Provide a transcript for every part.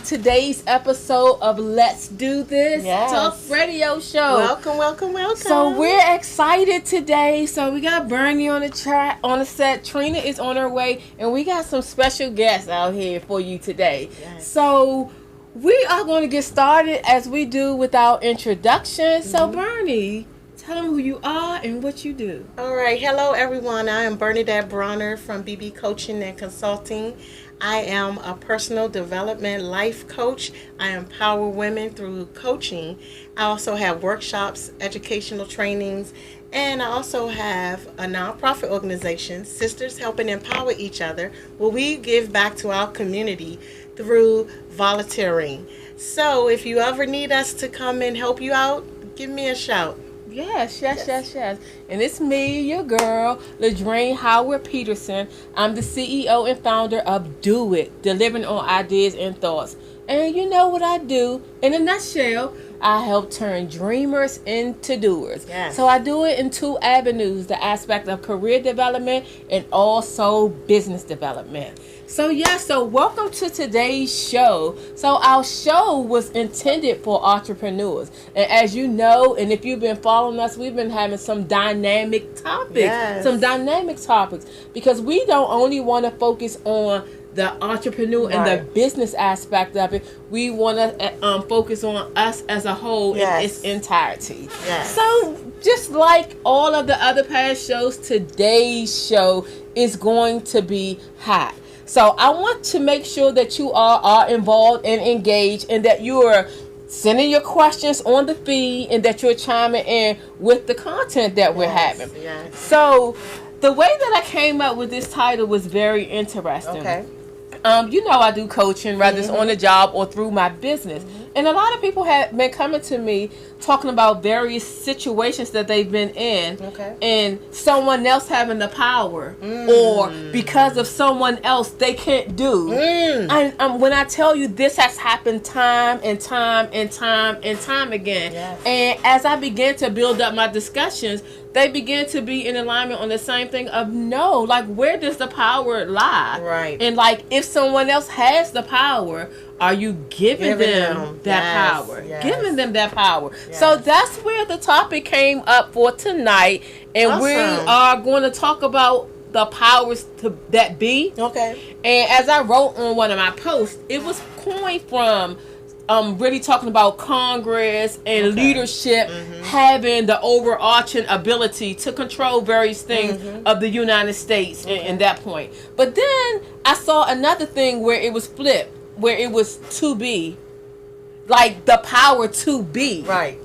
today's episode of Let's Do This Talk Radio Show. Welcome. So we're excited today. So we got Bernie on the set. Trina is on her way, and we got some special guests out here for you today. Yes. So we are going to get started as we do with our introduction. So Bernie, tell them who you are and what you do. All right. Hello, everyone. I am Bernadette Bronner from BB Coaching and Consulting. I am a personal development life coach. I empower women through coaching. I also have workshops, educational trainings, and I also have a nonprofit organization, Sisters Helping Empower Each Other, where we give back to our community through volunteering. So if you ever need us to come and help you out, give me a shout. Yes. And it's me, your girl, Ladraine Howard Peterson. I'm the CEO and founder of Do It, Delivering on Ideas and Thoughts. And you know what I do? In a nutshell, I help turn dreamers into doers. Yes. So I do it in two avenues, the aspect of career development and also business development. So welcome to today's show. So our show was intended for entrepreneurs. And as you know, and if you've been following us, we've been having some dynamic topics. Because we don't only want to focus on the entrepreneur and the business aspect of it. We want to focus on us as a whole in its entirety. Yes. So just like all of the other past shows, today's show is going to be hot. So I want to make sure that you are involved and engaged, and that you are sending your questions on the feed, and that you're chiming in with the content that we're having. Yes. So the way that I came up with this title was very interesting. Okay. You know, I do coaching, whether it's on the job or through my business. And a lot of people have been coming to me talking about various situations that they've been in, and someone else having the power, or because of someone else they can't do. And when I tell you, this has happened time and time again. Yes. And as I began to build up my discussions, they begin to be in alignment on the same thing of where does the power lie? Right. And if someone else has the power, are you giving them that power? Yes. Giving them that power. Yes. So that's where the topic came up for tonight. And we are going to talk about the powers that be. Okay. And as I wrote on one of my posts, it was coined from really talking about Congress and leadership having the overarching ability to control various things of the United States in that point. But then I saw another thing where it was flipped, where it was to be, like the power to be. Right.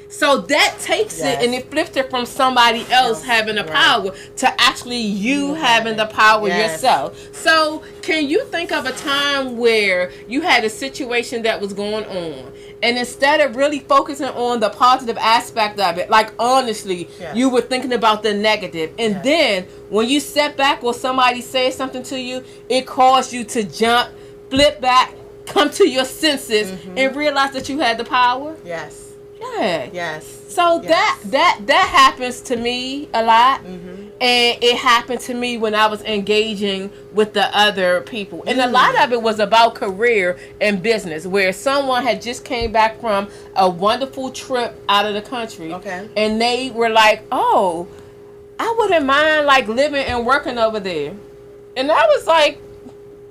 So that takes it and it flips it from somebody else having the power to actually you having the power yourself. So can you think of a time where you had a situation that was going on, and instead of really focusing on the positive aspect of it, like honestly, you were thinking about the negative, and then when you step back or somebody says something to you, it caused you to jump, flip back, come to your senses, and realize that you had the power? Yes. Yeah. Yes. So that happens to me a lot, and it happened to me when I was engaging with the other people, and a lot of it was about career and business, where someone had just came back from a wonderful trip out of the country, and they were like, "Oh, I wouldn't mind living and working over there," and I was like,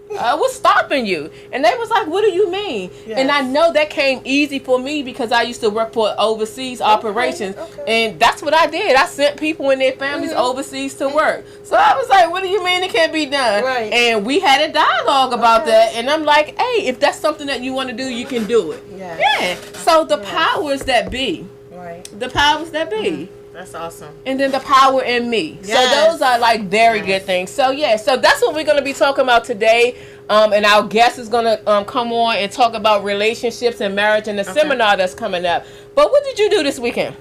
what's stopping you? And they was like, what do you mean? And I know that came easy for me because I used to work for overseas operations, and that's what I did. I sent people and their families overseas to work. So I was like, what do you mean it can't be done? Right. And we had a dialogue about that, and I'm like, hey, if that's something that you want to do, you can do it. Yeah. So the powers that be. Right. The powers that be. That's awesome. And then the power in me. Yes. So those are very good things. So so that's what we're going to be talking about today. And our guest is going to come on and talk about relationships and marriage and the seminar that's coming up. But what did you do this weekend?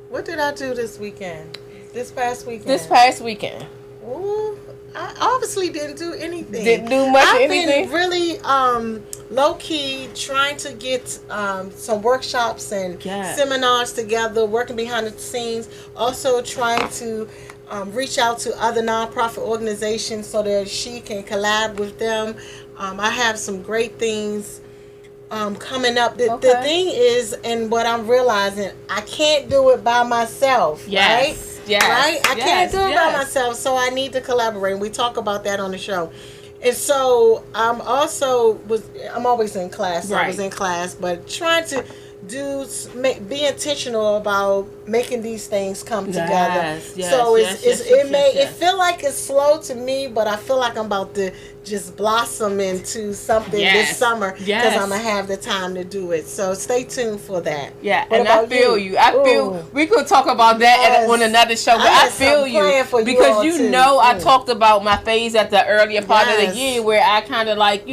What did I do this weekend? This past weekend? Ooh, I obviously didn't do anything. Didn't do much anything? I've been really low-key trying to get some workshops and seminars together, working behind the scenes. Also trying to reach out to other nonprofit organizations so that she can collab with them. I have some great things coming up. The Okay. thing is, and what I'm realizing, I can't do it by myself, right? Yes. Right? I can't do it by yes. myself, so I need to collaborate. And we talk about that on the show. And so I'm always in class. So I was Right. in class, but trying to be intentional about making these things come together. Yes, So yes, it feel like it's slow to me, but I feel like I'm about to just blossom into something this summer because Yes. I'm gonna have the time to do it. So stay tuned for that. Yeah, What and I about feel you. I feel Ooh. we could talk about that Yes. on another show. But I I got feel something planned for you you because all, you too. know I talked about my phase at the earlier part of Yes. the year where I kind of like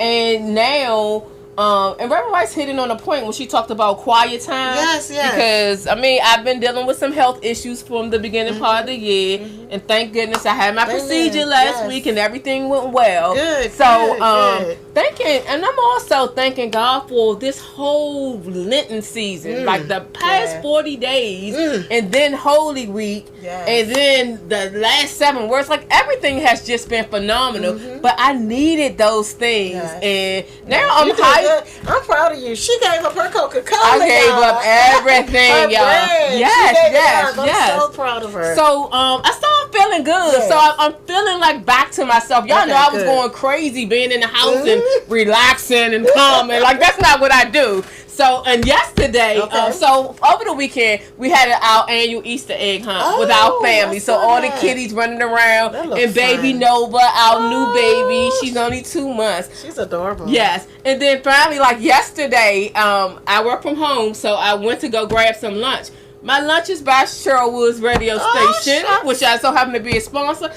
and now. And Reverend Rice hitting on a point when she talked about quiet time. Yes. Because I've been dealing with some health issues from the beginning part of the year, and thank goodness I had my procedure last week and everything went well. Good. So good. thanking, and I'm also thanking God for this whole Lenten season, like the past 40 days, and then Holy Week, and then the last 7 words. Like everything has just been phenomenal. But I needed those things, and now I'm hyped. I'm proud of you. She gave up her Coca-Cola. I gave up everything, her y'all. brand. Yes. I'm so proud of her. So I started feeling good. Yes. So I'm feeling like back to myself. Y'all know I was good. going crazy being in the house and relaxing and calming. Like that's not what I do. So and yesterday, so over the weekend we had our annual Easter egg hunt with our family. So all the kiddies running around and baby Nova, our new baby. She's only 2 months. She's adorable. Yes, and then finally, like yesterday, I work from home, so I went to go grab some lunch. My lunch is by Sherwood's radio station, which I so happen to be a sponsor.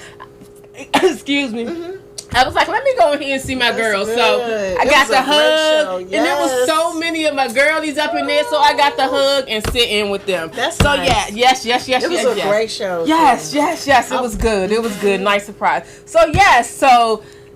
Excuse me. I was like, let me go in here and see my girls. Good. So I got the hug, and there was so many of my girlies up in there, so I got the hug and sit in with them. That's so nice. yes. It was a great show. Yes. It was good. It was good. Nice surprise. So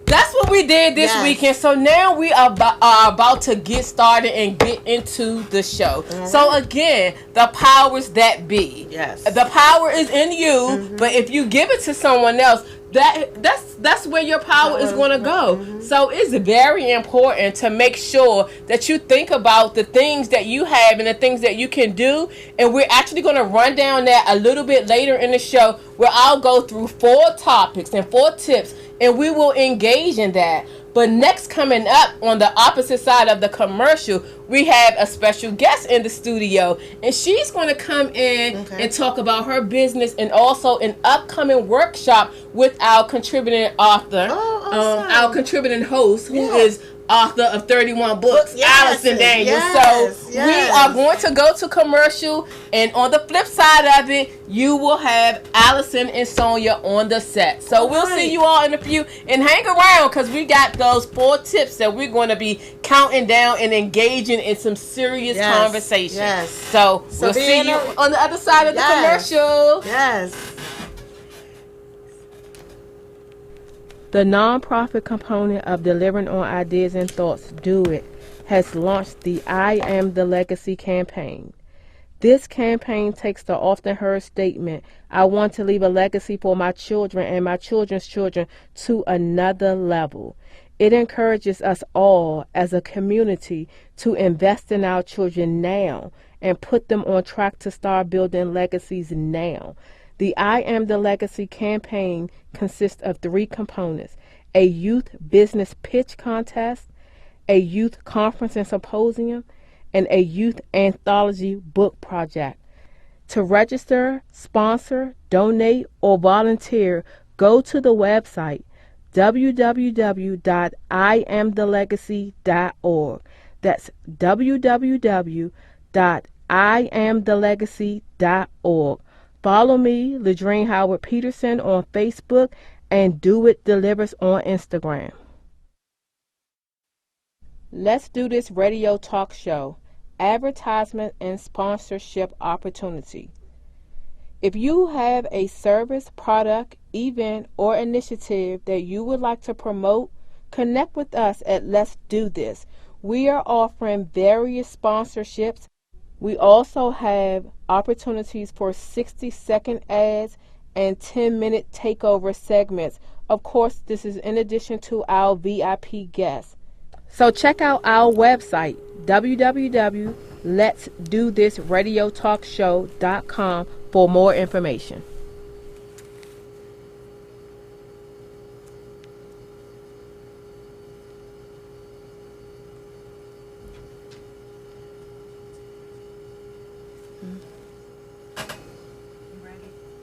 that's what we did this weekend. So now we are about to get started and get into the show. So again, the powers that be. Yes. The power is in you, but if you give it to someone else, that's where your power is going to go. So it's very important to make sure that you think about the things that you have and the things that you can do. And we're actually going to run down that a little bit later in the show, where I'll go through 4 topics and 4 tips, and we will engage in that. But next, coming up on the opposite side of the commercial, we have a special guest in the studio, and she's going to come in and talk about her business and also an upcoming workshop with our contributing author, our contributing host, who is author of 31 books, Allison Daniels. We are going to go to commercial, and on the flip side of it, you will have Allison and Sonia on the set. So we'll see you all in a few, and hang around because we got those 4 tips that we're going to be counting down and engaging in some serious conversation. So we'll see you on the other side of the commercial. The nonprofit component of Delivering on Ideas and Thoughts, Do It, has launched the I Am the Legacy campaign. This campaign takes the often heard statement, I want to leave a legacy for my children and my children's children, to another level. It encourages us all as a community to invest in our children now and put them on track to start building legacies now. The I Am the Legacy campaign consists of 3 components: a youth business pitch contest, a youth conference and symposium, and a youth anthology book project. To register, sponsor, donate, or volunteer, go to the website www.iamthelegacy.org. That's www.iamthelegacy.org. Follow me, Ladrine Howard Peterson, on Facebook, and Do It Delivers on Instagram. Let's Do This radio talk show, advertisement and sponsorship opportunity. If you have a service, product, event, or initiative that you would like to promote, connect with us at Let's Do This. We are offering various sponsorships. We also have opportunities for 60-second ads and 10-minute takeover segments. Of course, this is in addition to our VIP guests. So check out our website, www.letsdothisradiotalkshow.com, for more information.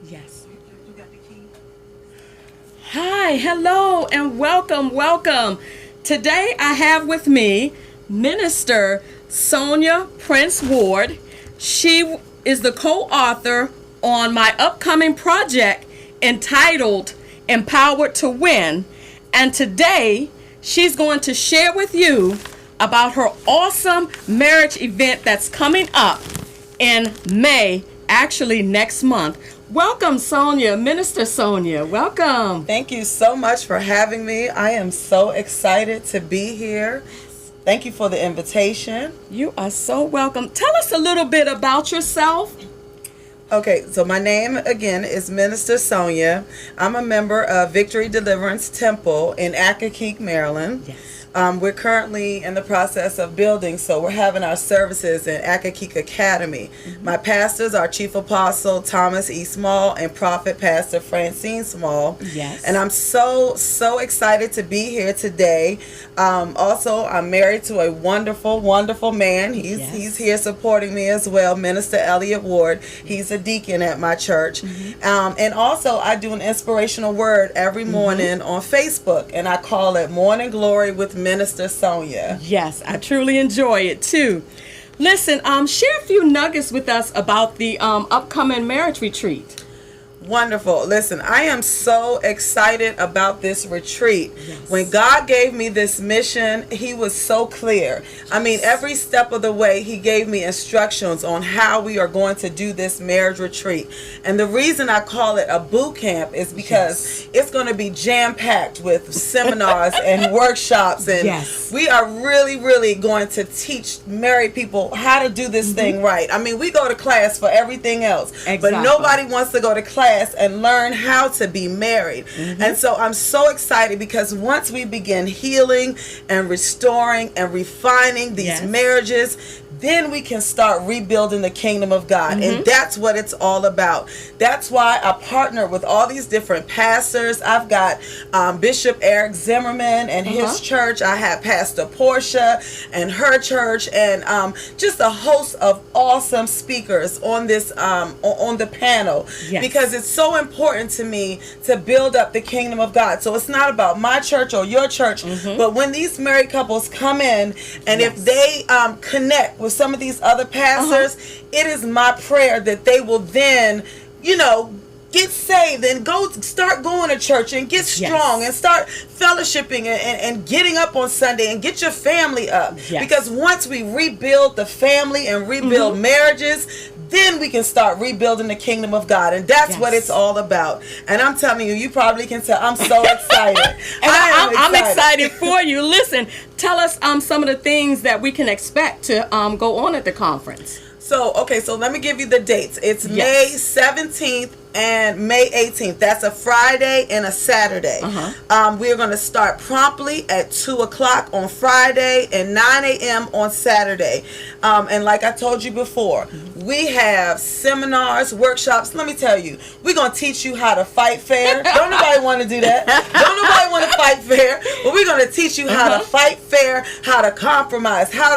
Yes. You got the key. Hi, hello, and welcome. Today I have with me Minister Sonia Prince Ward. She is the co-author on my upcoming project entitled Empowered to Win. And today she's going to share with you about her awesome marriage event that's coming up in May, actually next month. Welcome, Sonia, Minister Sonia. Welcome. Thank you so much for having me. I am so excited to be here. Thank you for the invitation. You are so welcome. Tell us a little bit about yourself. Okay, so my name again is Minister Sonia. I'm a member of Victory Deliverance Temple in Accokeek, Maryland. Yes. We're currently in the process of building, so we're having our services in Accokeek Academy. Mm-hmm. My pastors are Chief Apostle Thomas E. Small and Prophet Pastor Francine Small. Yes. And I'm so excited to be here today. Also, I'm married to a wonderful man. He's here supporting me as well, Minister Elliott Ward. He's a deacon at my church. Mm-hmm. And also, I do an inspirational word every morning on Facebook, and I call it Morning Glory with Minister Sonia. Yes, I truly enjoy it too. Listen, share a few nuggets with us about the upcoming marriage retreat. Wonderful. Listen, I am so excited about this retreat. Yes. When God gave me this mission, He was so clear. I mean, every step of the way, He gave me instructions on how we are going to do this marriage retreat. And the reason I call it a boot camp is because it's going to be jam-packed with seminars and workshops. And we are really going to teach married people how to do this thing right. I mean, we go to class for everything else, but nobody wants to go to class and learn how to be married. And so I'm so excited because once we begin healing and restoring and refining these marriages, then we can start rebuilding the kingdom of God. And that's what it's all about. That's why I partner with all these different pastors. I've got Bishop Eric Zimmerman and his church. I have Pastor Portia and her church, and just a host of awesome speakers on this on the panel, because it's so important to me to build up the kingdom of God. So it's not about my church or your church, but when these married couples come in, and if they connect with some of these other pastors, it is my prayer that they will then, get saved and start going to church and get strong and start fellowshipping and getting up on Sunday and get your family up. Because once we rebuild the family and rebuild marriages, then we can start rebuilding the kingdom of God. And that's what it's all about. And I'm telling you, you probably can tell I'm so excited. And I'm excited for you. Listen, tell us some of the things that we can expect to go on at the conference. So let me give you the dates. It's May 17th and May 18th. That's a Friday and a Saturday. We are going to start promptly at 2 o'clock on Friday and 9 a.m. on Saturday. And like I told you before, we have seminars, workshops. Let me tell you, we're going to teach you how to fight fair. Don't nobody want to do that. Don't nobody want to fight fair. But we're going to teach you how to fight fair, how to compromise, how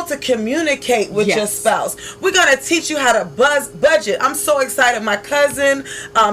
to communicate with your spouse. We're going to teach you how to budget. I'm so excited. My cousin,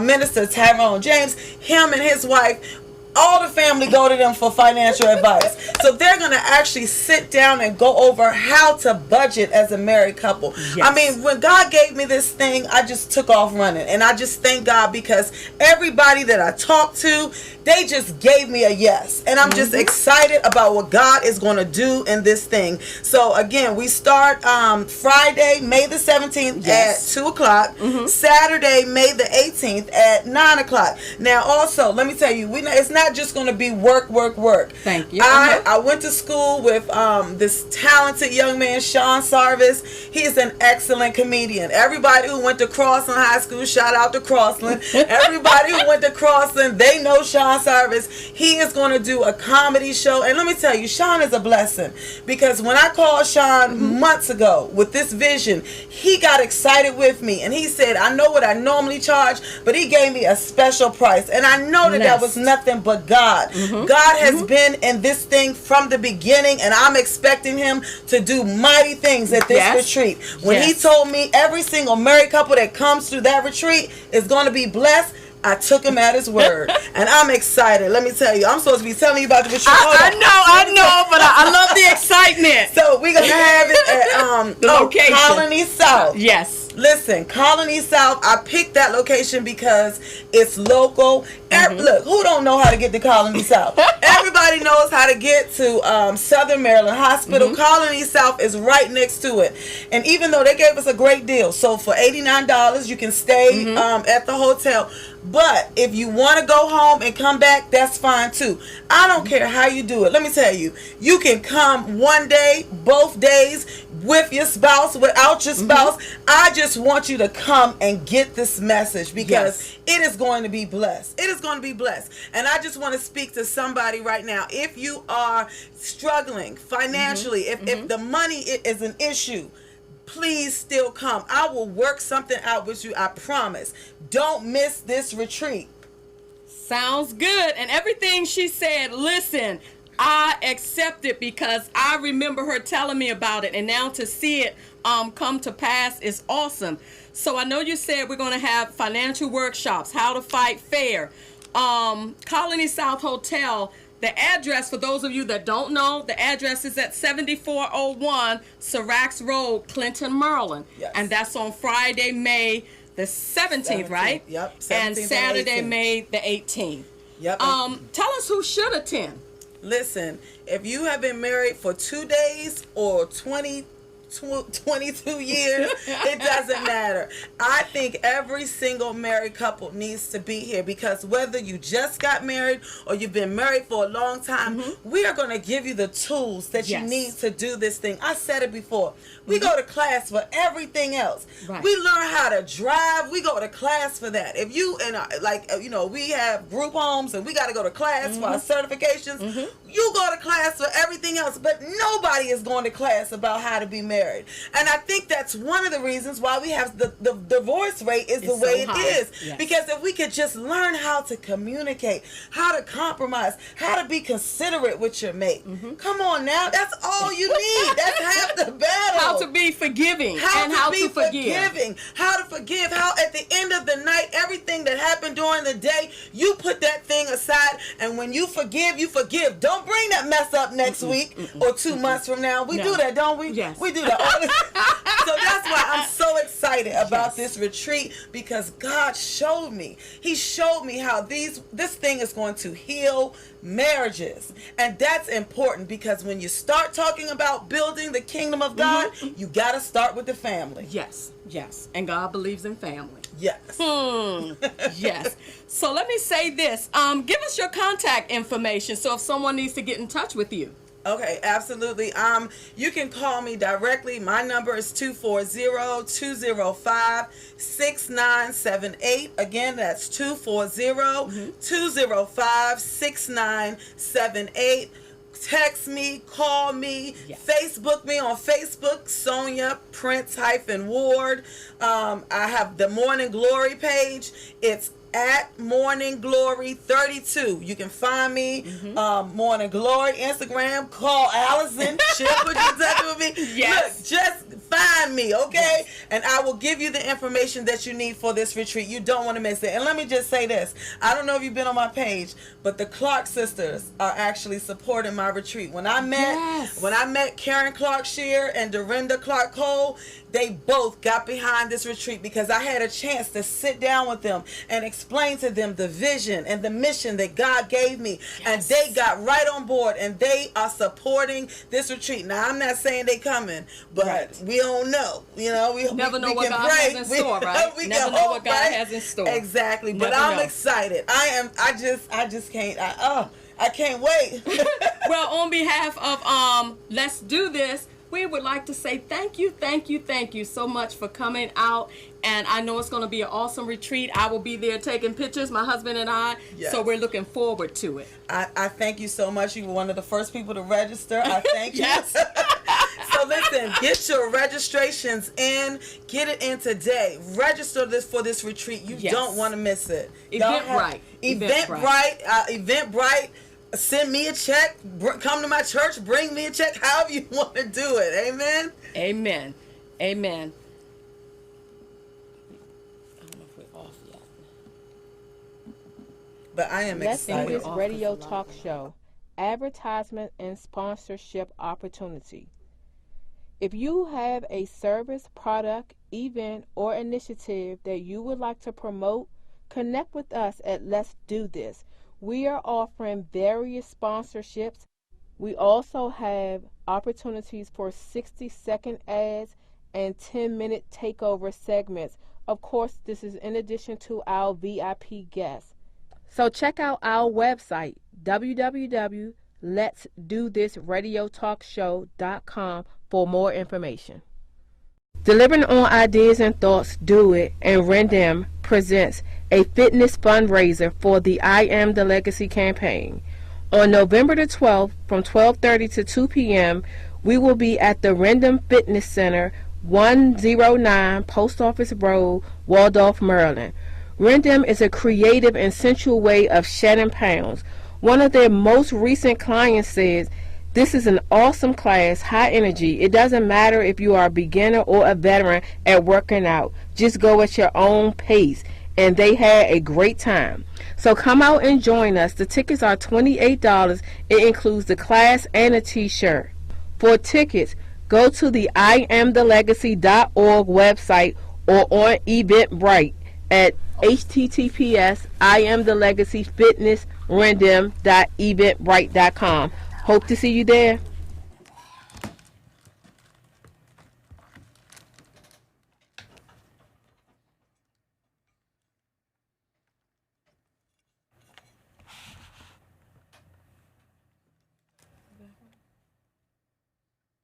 Minister Tyrone James, him and his wife, all the family go to them for financial advice. So they're going to actually sit down and go over how to budget as a married couple. I mean, when God gave me this thing, I just took off running. And I just thank God because everybody that I talked to, they just gave me a yes. And I'm just excited about what God is going to do in this thing. So again, we start Friday, May the 17th at 2 o'clock. Saturday, May the 18th at 9 o'clock. Now also, let me tell you, it's not not just going to be work. Thank you. I went to school with this talented young man, Sean Sarvis. He's an excellent comedian. Everybody who went to Crossland High School, shout out to Crossland. Everybody who went to Crossland, they know Sean Sarvis. He is going to do a comedy show. And let me tell you, Sean is a blessing. Because when I called Sean months ago with this vision, he got excited with me. And he said, I know what I normally charge, but he gave me a special price. And I know that was nothing but God. God has been in this thing from the beginning, and I'm expecting him to do mighty things at this retreat. When he told me every single married couple that comes through that retreat is going to be blessed, I took him at his word, and I'm excited. Let me tell you, I'm supposed to be telling you about the retreat. I know, but I love the excitement. So we're going to have it at the location. Colony South. Yes. Listen, Colony South, I picked that location because it's local. Look, who don't know how to get to Colony South? Everybody knows how to get to Southern Maryland Hospital. Colony South is right next to it. And even though they gave us a great deal, so for $89 you can stay at the hotel. But if you want to go home and come back, that's fine too. I don't care how you do it. Let me tell you, you can come one day, both days, with your spouse, without your spouse. I just want you to come and get this message because it is going to be blessed. It is going to be blessed. And I just want to speak to somebody right now. If you are struggling financially, if the money is an issue, please still come. I will work something out with you. I promise. Don't miss this retreat. Sounds good. And everything she said, listen, I accept it because I remember her telling me about it. And now to see it come to pass is awesome. So I know you said we're going to have financial workshops, how to fight fair. Colony South Hotel. The address, for those of you that don't know, the address is at 7401 Seracs Road, Clinton, Maryland. Yes. And that's on Friday, May the 17th, right? Yep. 17th and Saturday, May the 18th. Yep. Tell us who should attend. Listen, if you have been married for 2 days or 22 years, it doesn't matter. I think every single married couple needs to be here because whether you just got married or you've been married for a long time, we are going to give you the tools that you need to do this thing. I said it before. We go to class for everything else. Right. We learn how to drive. We go to class for that. If you and we have group homes and we got to go to class for our certifications. You go to class for everything else, but nobody is going to class about how to be married. And I think that's one of the reasons why we have the divorce rate is the way it is. Yes. Because if we could just learn how to communicate, how to compromise, how to be considerate with your mate. Come on now, that's all you need. That's half the battle. How to be forgiving how to forgive. How at the end of the night, everything that happened during the day, you put that thing aside, and when you forgive, you forgive. Don't bring that mess up next week or 2 months from now. We do that, don't we? Yes. We do that all the time. So that's why I'm so excited about this retreat, because God showed me. He showed me how this thing is going to heal marriages. And that's important because when you start talking about building the kingdom of God, you got to start with the family. Yes. And God believes in family. Yes. Yes. So let me say this. Give us your contact information so if someone needs to get in touch with you. Okay, absolutely. You can call me directly. My number is 240-205-6978. Again, that's 240-205-6978. Text me, call me, Facebook me on Facebook, Sonia Prince-Ward. I have the Morning Glory page. It's at Morning Glory 32. You can find me Morning Glory Instagram. Call Allison. She'll put you in touch with me. Yes. Look, just find me, okay? Yes. And I will give you the information that you need for this retreat. You don't want to miss it. And let me just say this. I don't know if you've been on my page, but the Clark sisters are actually supporting my retreat. When I met Karen Clark Shear and Dorinda Clark Cole, they both got behind this retreat because I had a chance to sit down with them and explain to them the vision and the mission that God gave me. And they got right on board and they are supporting this retreat. Now, I'm not saying they coming, but we'll don't know. You know, we never know we what can God pray. has in store, right? We Never can know hope, what God right? has in store. Exactly. But Never I'm know. excited. I just can't. I can't wait. Well, on behalf of Let's Do This, we would like to say thank you so much for coming out. And I know it's going to be an awesome retreat. I will be there taking pictures, my husband and I. Yes. So we're looking forward to it. I thank you so much. You were one of the first people to register. I thank you. Yes. So listen, get your registrations in. Get it in today. Register for this retreat. You Yes. don't want to miss it. Eventbrite. Eventbrite. Send me a check. Come to my church. Bring me a check. However you want to do it. Amen. Amen. Amen. I don't know if we're off yet. But I am Let's Do excited. This radio talk show. Advertisement and sponsorship opportunity. If you have a service, product, event, or initiative that you would like to promote, connect with us at Let's Do This. We are offering various sponsorships. We also have opportunities for 60-second ads and 10-minute takeover segments. Of course, this is in addition to our VIP guests. So check out our website, www.letsdothisradiotalkshow.com for more information. Delivering on ideas and thoughts, do it, and Rendem presents a fitness fundraiser for the I Am the Legacy campaign. On November the 12th from 12:30 to 2 p.m., we will be at the Rendem Fitness Center, 109 Post Office Road, Waldorf, Maryland. Rendem is a creative and sensual way of shedding pounds. One of their most recent clients says, "This is an awesome class, high energy. It doesn't matter if you are a beginner or a veteran at working out. Just go at your own pace." And they had a great time. So come out and join us. The tickets are $28. It includes the class and a t-shirt. For tickets, go to the IamTheLegacy.org website or on Eventbrite at https://IamTheLegacyFitnessRendem.eventbrite.com. Hope to see you there.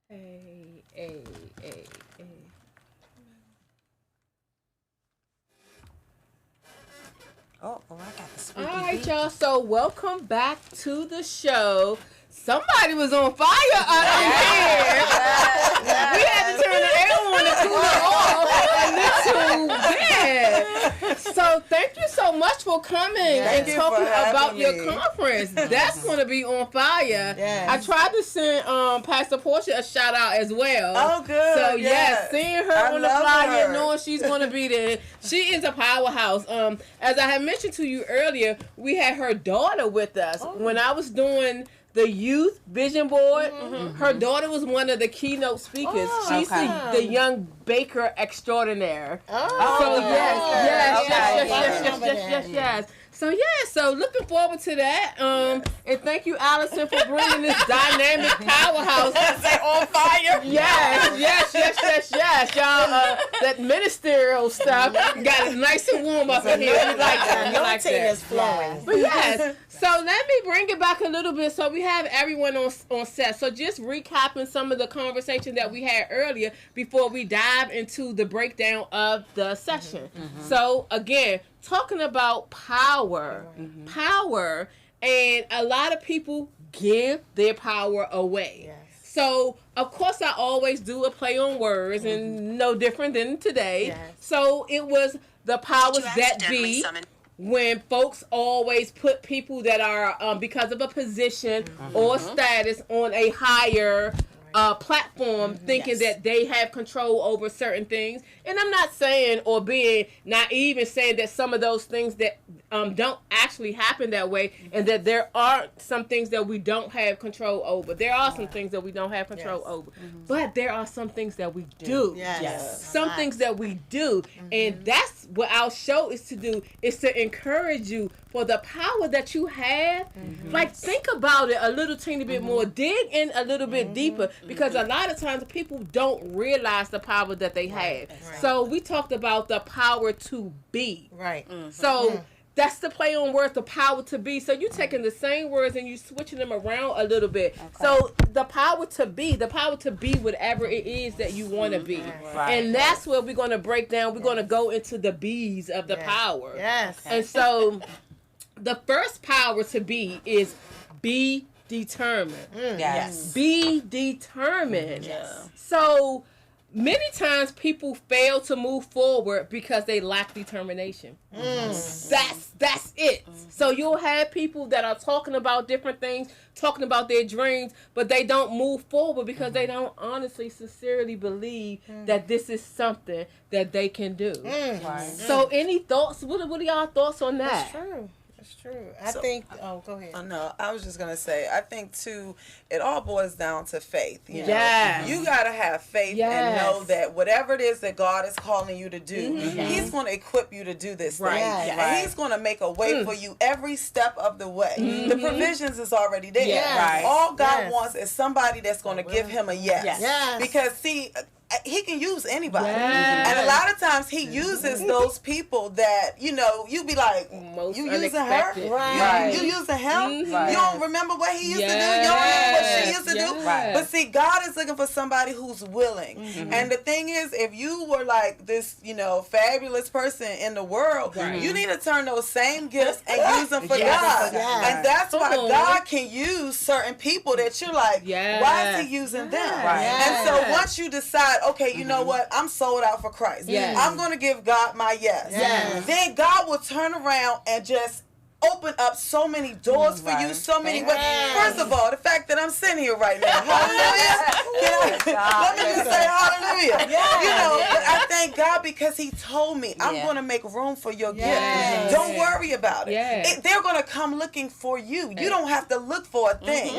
Hey. Oh, I got the All squeaky right, beat. y'all. So welcome back to the show. Somebody was on fire up in here. We had to turn the air on to cool it off. So thank you so much for coming and you talking for having about your me. conference. That's going to be on fire. Yes. I tried to send Pastor Portia a shout out as well. Oh, good. So yes. seeing her I on the love flyer, her. knowing she's going to be there, she is a powerhouse. As I had mentioned to you earlier, we had her daughter with us when I was doing the youth vision board. Her daughter was one of the keynote speakers. She's the young baker extraordinaire. So yes. So looking forward to that. And thank you, Allison, for bringing this dynamic powerhouse on fire. Yes. Y'all, that ministerial stuff got it nice and warm up in here. We like that. is flowing. But yes, so let me bring it back a little bit so we have everyone on set. So just recapping some of the conversation that we had earlier before we dive into the breakdown of the session. So again, talking about power, and a lot of people give their power away. Yes. So, of course, I always do a play on words, and no different than today. Yes. So, it was the powers that be. When folks always put people that are, because of a position or status, on a higher platform, thinking that they have control over certain things. And I'm not saying or being naive and saying that some of those things that don't actually happen that way, and that there aren't some things that we don't have control over. There are some things that we don't have control over, but there are some things that we do. Some things that we do, and that's what our show is to do, is to encourage you for the power that you have. Like, think about it a little teeny bit more, dig in a little bit deeper, because a lot of times people don't realize the power that they have. Right. So we talked about the power to be. Right. So that's the play on words, the power to be. So you're taking the same words and you switching them around a little bit. So the power to be whatever it is that you want to be. And that's where we're going to break down. We're going to go into the B's of the power. Yes. And so the first power to be is be determined. Yes. Be determined. So many times people fail to move forward because they lack determination. That's it. So you'll have people that are talking about different things, talking about their dreams, but they don't move forward because they don't honestly, sincerely believe that this is something that they can do. So any thoughts? What are y'all thoughts on that? That's true. That's true. I think. Oh, go ahead. No, I was just gonna say. I think too. It all boils down to faith. You know, Yes. you gotta have faith and know that whatever it is that God is calling you to do, He's gonna equip you to do this thing. And He's gonna make a way for you every step of the way. The provisions is already there. Yes. All God wants is somebody that's gonna give Him a yes. Yes. Because see. He can use anybody. Yes. And a lot of times he uses those people that, you know, you be like, Most you using her? unexpected. You using him? You don't remember what he used to do? You don't remember what she used to do? But see, God is looking for somebody who's willing. And the thing is, if you were like this, you know, fabulous person in the world, you need to turn those same gifts and use them for God. And that's why God can use certain people that you're like, why is he using them? And so once you decide, okay, you know what? I'm sold out for Christ. I'm going to give God my yes. Then God will turn around and just open up so many doors for you, so many ways. First of all, the fact that I'm sitting here right now, hallelujah. Let me just say hallelujah. You know, but I thank God because He told me I'm going to make room for your gift. Don't worry about it. They're going to come looking for you. You don't have to look for a thing.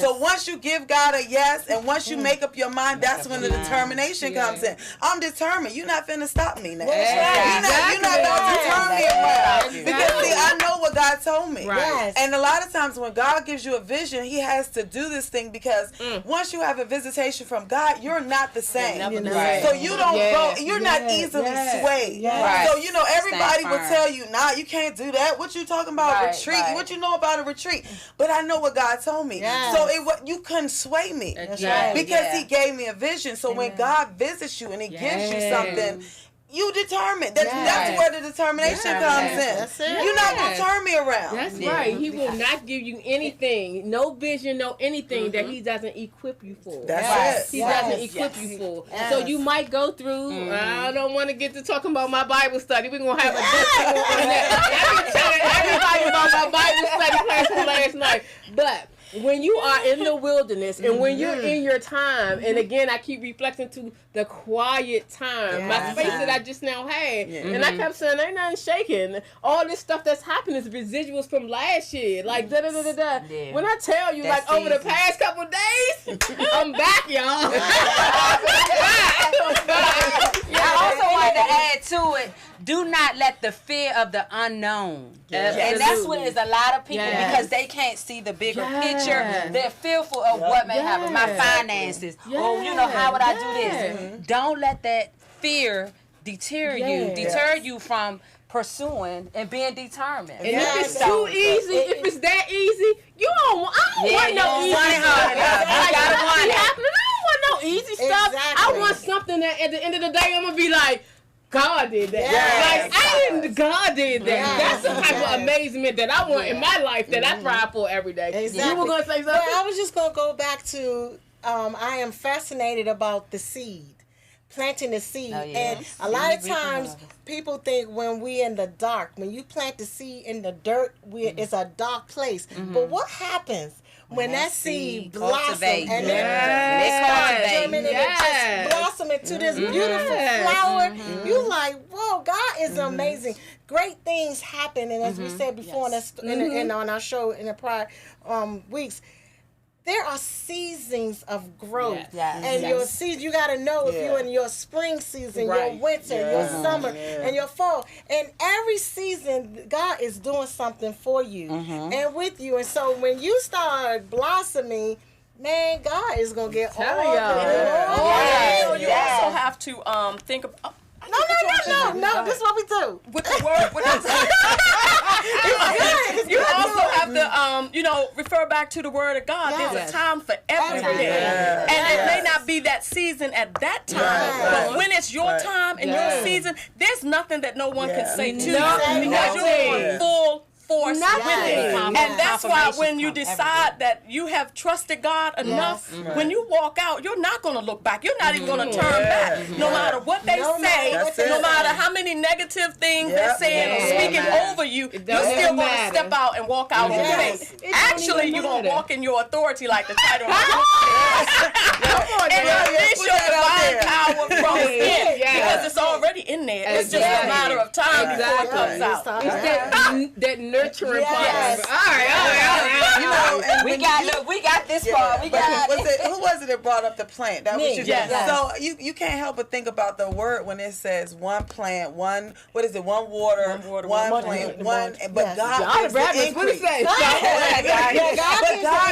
So once you give God a yes and once you make up your mind, that's when the determination comes in. I'm determined. You're not finna stop me now. You're not going to turn me around. Because see, I know what God told me. And a lot of times when God gives you a vision, He has to do this thing because once you have a visitation from God, you're not the same. So you don't go, you're not easily swayed. So you know, everybody will tell you, nah, you can't do that. What you talking about retreat? What you know about a retreat? But I know what God told me. So you couldn't sway me because He gave me a vision. So when God visits you and He gives you something, you determined. That's where the determination comes in. That's it. You're not going to turn me around. That's right. He will not give you anything, no vision, no anything that He doesn't equip you for. That's it. He doesn't equip you for. So you might go through, I don't want to get to talking about my Bible study. We're going to have a discussion on that. I'm telling everybody about my Bible study class from last night. But when you are in the wilderness and when you're in your time, and again, I keep reflecting to the quiet time, my space that I just now had, and I kept saying, ain't nothing shaking. All this stuff that's happening is residuals from last year. Like, da-da-da-da-da. When I tell you, That's like, over the past couple days, I'm back, y'all. I also wanted to add to it, do not let the fear of the unknown. And that's what is a lot of people because they can't see the bigger picture. They're fearful of what may happen. My finances. Oh, you know, how would I do this? Don't let that fear deter you from pursuing and being determined. And if it's too easy, if it's that easy, I don't want no easy stuff. I don't want no easy stuff. I want something that at the end of the day I'm gonna be like, God did that. God did that. That's the type of amazement that I want in my life that I strive for every day. You were gonna say something? Well, I was just gonna go back to I am fascinated about the seed. Planting the seed. And a lot of times people think when we in the dark, when you plant the seed in the dirt, it's a dark place. But what happens when that seed blossoms and it starts germinating and just blossom into this beautiful flower? You like, whoa, God is amazing. Great things happen, and as we said before on our show in the prior weeks, there are seasons of growth. And your season, you got to know if you're in your spring season, your winter, your summer, and your fall. And every season, God is doing something for you and with you. And so when you start blossoming, man, God is gonna get all Telling the y'all. glory. You also have to think of. No. This is what we do. With the word, you also have to, refer back to the word of God. Yes. There's a time for everything, Yes. and it may not be that season at that time, Yes. but when it's your time and your season, there's nothing that no one can say to you Nothing. because you're in full force Nothing. with it. Yes. And that's why when you Confirmation decide that you have trusted God enough, when you walk out, you're not going to look back. You're not even going to turn back. No matter what they say, no matter how many negative things they're saying or speaking over you, you're still going to step out and walk out in faith. Actually, you're going to walk in your authority like the title of and release your divine power from within because it's already in there. It's just a matter of time before it comes out. It's that nurturing Yes. part. All right. We got this far. We got Who was it that brought up the plant? That was you. Yes. So you can't help but think about the word when it says one plant, one water, one plant, one. But God gives the increase. God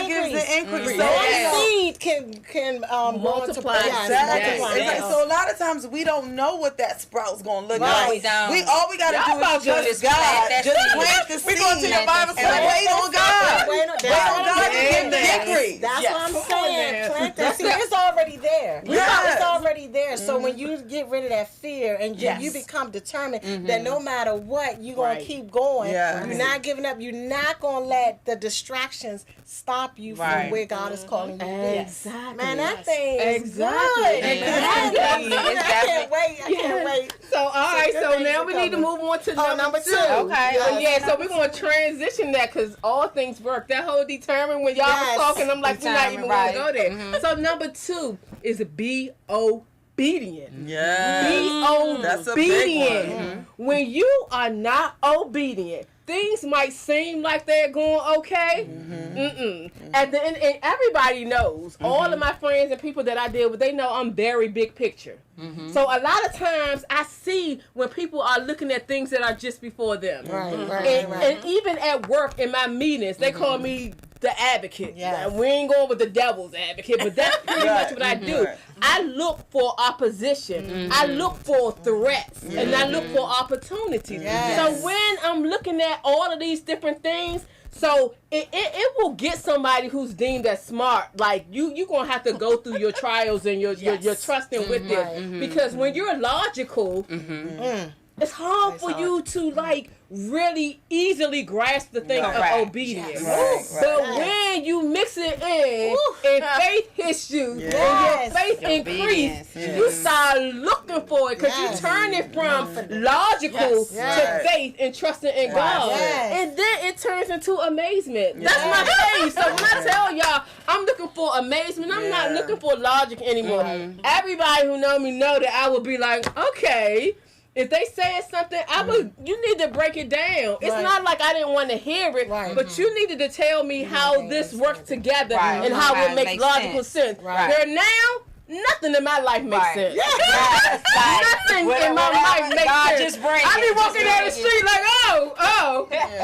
gives the increase. So Seed can multiply. Exactly. It's like, so a lot of times we don't know what that sprout's gonna look like. we don't. All we gotta do is trust God. Just plant the seed. going to your Bible and wait on God. Wait on God to give the increase. That's what I'm saying. Plant that seed. It's already there. It's already there. So when you get rid of that fear and you become determined that no matter what, you're going to keep going. Yeah. You're not giving up. You're not going to let the distractions stop you from where God is calling you to be. Exactly. Man, that thing is good. I can't wait. So, all right. So now we need to move on to number two. Okay. So we're going to transition that because all things work. That whole determined when y'all was talking, I'm like, we're not even going to go there. So number two is be obedient. Yeah. Be That's a big obedient. When you are not obedient, things might seem like they're going okay. At the end, and everybody knows, all of my friends and people that I deal with, they know I'm very big picture. So a lot of times I see when people are looking at things that are just before them. And even at work in my meetings, they call me the advocate. We ain't going with the devil's advocate, but that's pretty much what I do. I look for opposition. I look for threats. And I look for opportunities. So when I'm looking at all of these different things, so it will get somebody who's deemed as smart. Like you're gonna have to go through your trials and your trusting with this. Because when you're logical, it's hard for you to like really easily grasp the thing of obedience. But when you mix it in and faith hits you and your faith increase, you start looking for it because you turn it from logical to faith and trusting in God. And then it turns into amazement. That's my faith. So when I tell y'all I'm looking for amazement, I'm not looking for logic anymore. Everybody who know me know that I will be like, okay, if they said something, you need to break it down. It's not like I didn't want to hear it, but you needed to tell me how this works together and how it makes logical sense. Where now, nothing in my life makes sense. Nothing in my life makes sense. I be walking down the street like,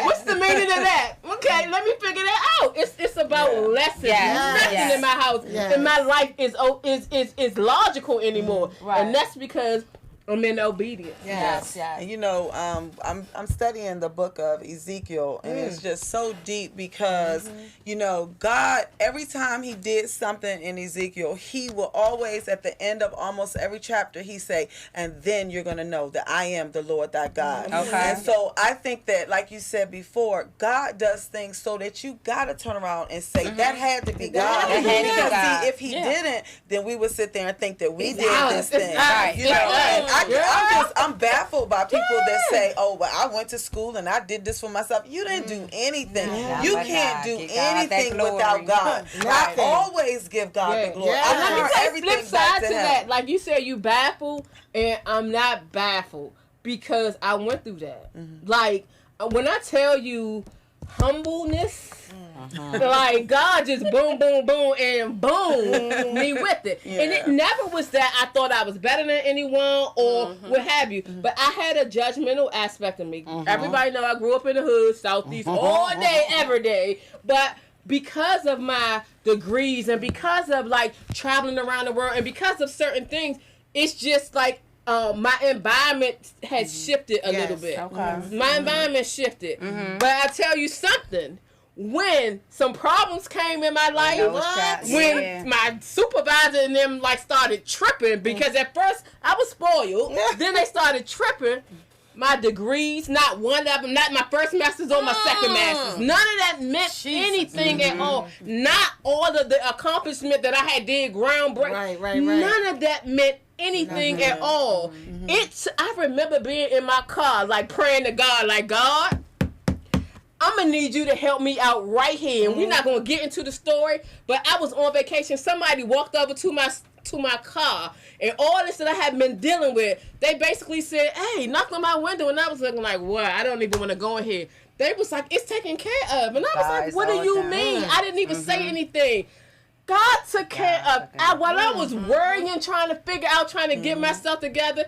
what's the meaning of that? Okay, let me figure that out. It's about lessons. Nothing in my house, in my life is logical anymore, and that's because I'm in obedience. Yes. And you know, I'm studying the book of Ezekiel, and it's just so deep because you know, God, every time He did something in Ezekiel, He will always at the end of almost every chapter He say, and then you're gonna know that I am the Lord thy God. And so I think that, like you said before, God does things so that you gotta turn around and say that had to be God. Because see, if He didn't, then we would sit there and think that we did this thing. You know. I'm baffled by people that say, "Oh, well, I went to school and I did this for myself." You didn't do anything. You can't do anything without God. I always give God the glory. Let me take flip side to that. Like you said, you baffled, and I'm not baffled because I went through that. Like when I tell you humbleness. Like God just boom, boom, boom, and boom me with it. And it never was that I thought I was better than anyone or what have you. But I had a judgmental aspect of me. Everybody know I grew up in the hood, Southeast, all day, every day. But because of my degrees and because of like traveling around the world and because of certain things, it's just like my environment has shifted a little bit. Okay. My environment shifted. But I tell you something. When some problems came in my life, when my supervisor and them like started tripping, because at first I was spoiled, then they started tripping. My degrees, not one of them, not my first master's or my second master's. None of that meant anything at all. Not all of the accomplishment that I had did groundbreaking. Right. None of that meant anything at all. I remember being in my car, like praying to God, like, God, I'm gonna need you to help me out right here. And we're not gonna get into the story, but I was on vacation. Somebody walked over to my car, and all this that I had been dealing with, they basically said, hey, knock on my window. And I was looking like, what? I don't even want to go in here. They was like, it's taken care of. And I was like, what do you mean? I didn't even say anything. God took care of. While I was worrying, trying to figure out, trying to get myself together,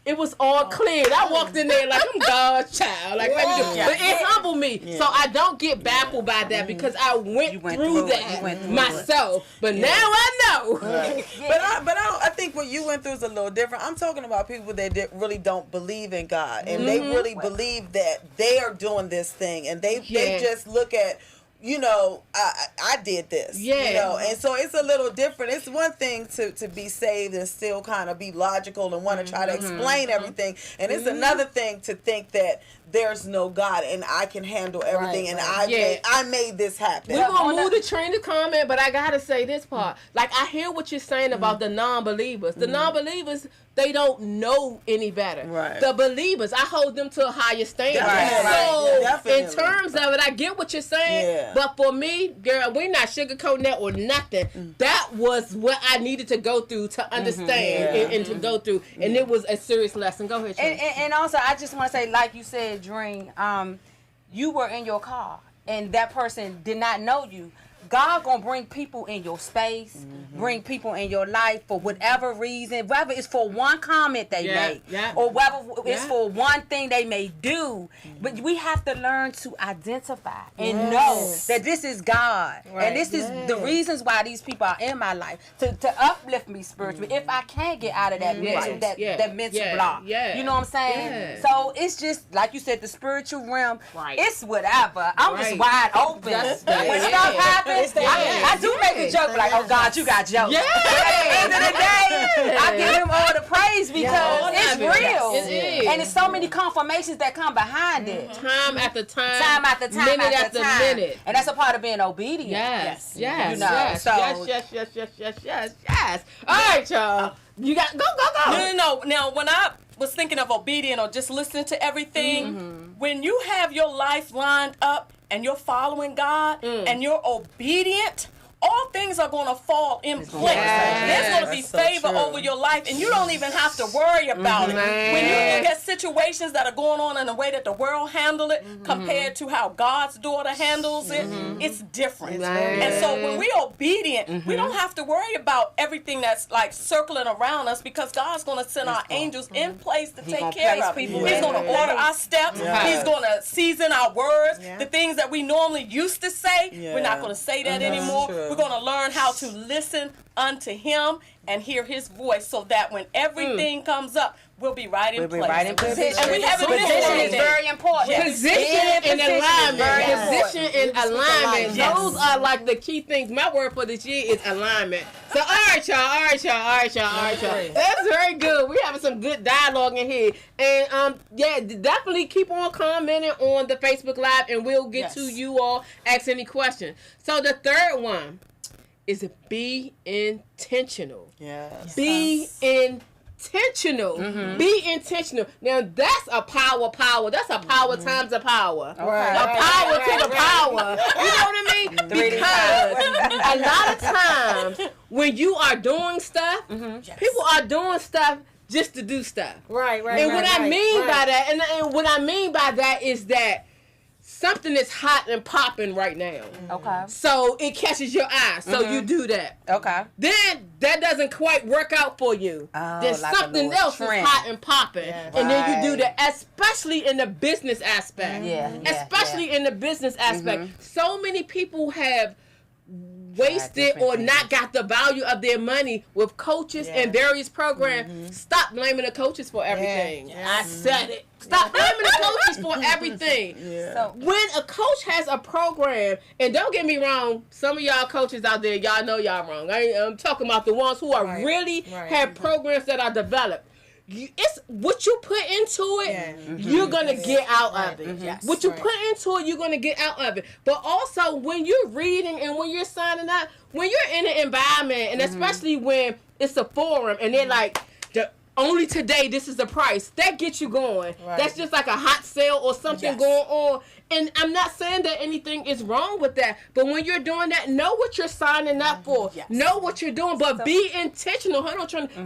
it was all cleared. I walked in there like I'm God's child. Like, let me do. But it humbled me. So I don't get baffled by that because I went through that myself. But now I know. But I think what you went through is a little different. I'm talking about people that really don't believe in God. And they really believe that they are doing this thing. And they just look at, you know, I did this. Yeah. You know, and so it's a little different. It's one thing to be saved and still kind of be logical and want to try to explain everything. And it's another thing to think that there's no God and I can handle everything and I made this happen. We're going to move the train to comment, but I got to say this part. Like, I hear what you're saying about the non-believers. The non-believers, they don't know any better. Right. The believers, I hold them to a higher standard. So, in terms of it, I get what you're saying. Yeah. But for me, girl, we're not sugarcoating that or nothing. That was what I needed to go through to understand and to go through. And it was a serious lesson. Go ahead, and also, I just want to say, like you said, Dream, you were in your car and that person did not know you. God gonna bring people in your space, bring people in your life for whatever reason, whether it's for one comment they make, or whether it's for one thing they may do. But we have to learn to identify and know that this is God, and this is the reasons why these people are in my life to uplift me spiritually. If I can't get out of that mental block, you know what I'm saying? So it's just like you said, the spiritual realm. It's whatever. I'm just wide open. When stuff happens, I do make a joke like, oh God, you got jokes. But at the end of the day, I give him all the praise because it's real. It is. And there's so many confirmations that come behind it. Time after time. Time after time. Minute after minute. And that's a part of being obedient. Yes. You know, yes. All right, y'all. You got go. No. Now, when I was thinking of obedient or just listening to everything, when you have your life lined up and you're following God and you're obedient, all things are going to fall in place. There's going to be favor over your life, and you don't even have to worry about it. When you look at situations that are going on in the way that the world handle it compared to how God's daughter handles it, it's different. And so when we're obedient, we don't have to worry about everything that's like circling around us because God's going to send our angels in place to take care of it. He's going to order our steps. He's going to season our words. The things that we normally used to say, we're not going to say that anymore. We're going to learn how to listen unto him and hear his voice so that when everything comes up, we'll be right in place. Right in position. And we have position is very important. Position and alignment. Position and alignment. Those are like the key things. My word for this year is alignment. So, all right, y'all. That's very good. We're having some good dialogue in here. And, definitely keep on commenting on the Facebook Live, and we'll get to you all. Ask any questions. So, the third one is be intentional. Yes. Be intentional. Be intentional. Now that's a power. That's a power times a power. Power to the power. You know what I mean? Because a lot of times when you are doing stuff, people are doing stuff just to do stuff. And what I mean by that, and what I mean by that is that something is hot and popping right now. Okay. So it catches your eye. So you do that. Okay. Then that doesn't quite work out for you. Then like something else is hot and popping. And then you do that, especially in the business aspect. Especially in the business aspect. So many people have wasted or not got the value of their money with coaches and various programs. Stop blaming the coaches for everything. I said it. Stop blaming the coaches for everything. So when a coach has a program, and don't get me wrong, some of y'all coaches out there, y'all know y'all wrong. I'm talking about the ones who are really have programs that are developed. It's what you put into it, you're gonna get out of it. What you put into it, you're gonna get out of it. But also, when you're reading and when you're signing up, when you're in an environment, and especially when it's a forum, and they're like, only today this is the price, that gets you going. That's just like a hot sale or something going on. And I'm not saying that anything is wrong with that, but when you're doing that, know what you're signing up for. Know what you're doing, but be intentional.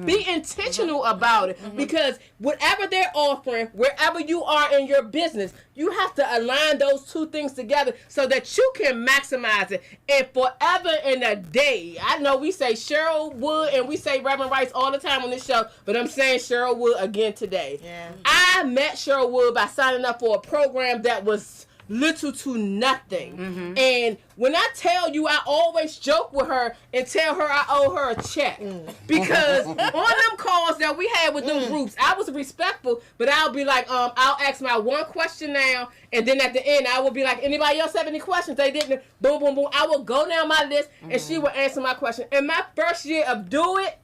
Be intentional about it, because whatever they're offering, wherever you are in your business, you have to align those two things together so that you can maximize it. And forever in a day, I know we say Cheryl Wood and we say Reverend Rice all the time on this show, but I'm saying Cheryl Wood again today. I met Cheryl Wood by signing up for a program that was little to nothing. And when I tell you, I always joke with her and tell her I owe her a check. Because on them calls that we had with them groups, I was respectful, but I'll be like, I'll ask my one question now, and then at the end, I will be like, anybody else have any questions? They didn't. Boom, boom, boom. I will go down my list, and she will answer my question. In my first year of Do It,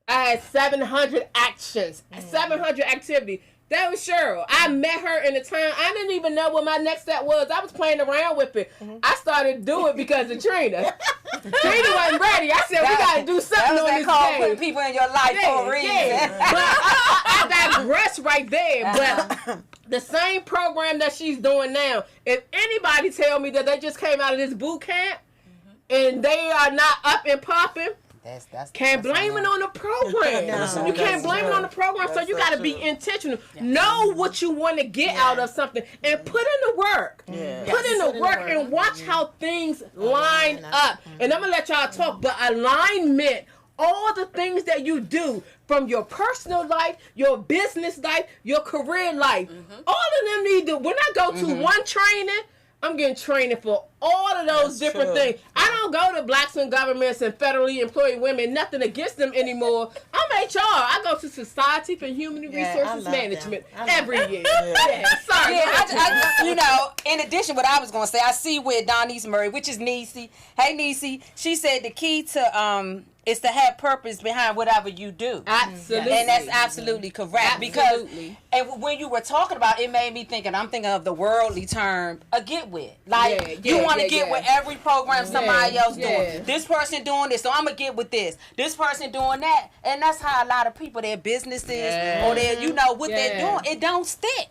I had 700 actions, 700 activities. That was Cheryl. I met her in the time. I didn't even know what my next step was. I was playing around with it. I started to do it because of Trina. Trina wasn't ready. I said, we got to do something on this game. Putting people in your life for a reason. But I digress right there. But the same program that she's doing now, if anybody tell me that they just came out of this boot camp and they are not up and popping, can't blame it on the program. You can't blame it on the program, so you got to be intentional. Know what you want to get out of something and put in the work. Put in the work and watch how things line up. And I'm going to let y'all talk, but alignment, all the things that you do from your personal life, your business life, your career life, all of them need to, when I go to one training, I'm getting training for all of those different things. I don't go to Blacks in Governments and federally employed women, nothing against them anymore. I'm HR. I go to Society for Human Resources Management every year. Sorry. You know, in addition, what I was going to say, I see with Donnice Murray, which is Niecy. Hey, Niecy. She said the key to is to have purpose behind whatever you do. Absolutely. And that's absolutely correct. Because and when you were talking about it, made me think, and I'm thinking of the worldly term, a get with. Like, you want to get with every program somebody else doing. This person doing this, so I'm going to get with this. This person doing that. And that's how a lot of people, their businesses, or their, you know, what they're doing, it don't stick.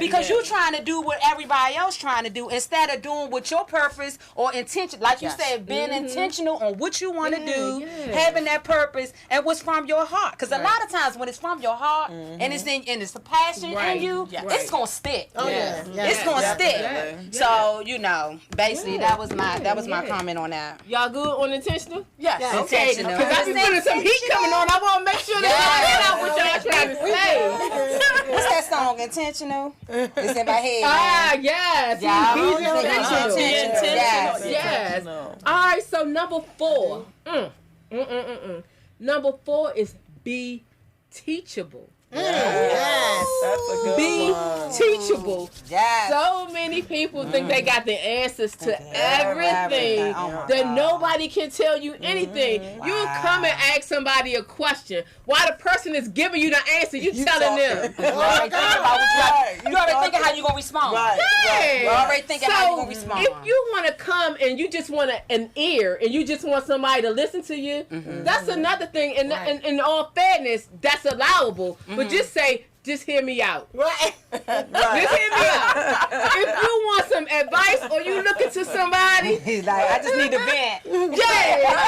Because you're trying to do what everybody else trying to do instead of doing what your purpose or intention, like you said, being intentional on what you want to do, having that purpose, and what's from your heart. Because a lot of times when it's from your heart and it's in, and it's a passion in you, it's gonna stick. It's gonna stick. So you know, basically that was my comment on that. Y'all good on intentional? Yes. Okay. Intentional. Because I be feeling some heat coming on. I want to make sure that I know what y'all trying to say. What's that song? Intentional. It's in my head. Yes. He's intentional. Yes. All right. So number 4. Number 4 is be teachable. That's a good one. Teachable. So many people think they got the answers to everything, that nobody can tell you anything. You come and ask somebody a question while the person is giving you the answer. You telling them. You already thinking how you gonna respond. You already thinking how you gonna respond. If you want to come and you just want an ear and you just want somebody to listen to you, that's another thing. And in all fairness, that's allowable. But just say, just hear me out. Right. Just hear me out. If you want some advice or you looking to somebody, He's like, I just need a vent. Yeah.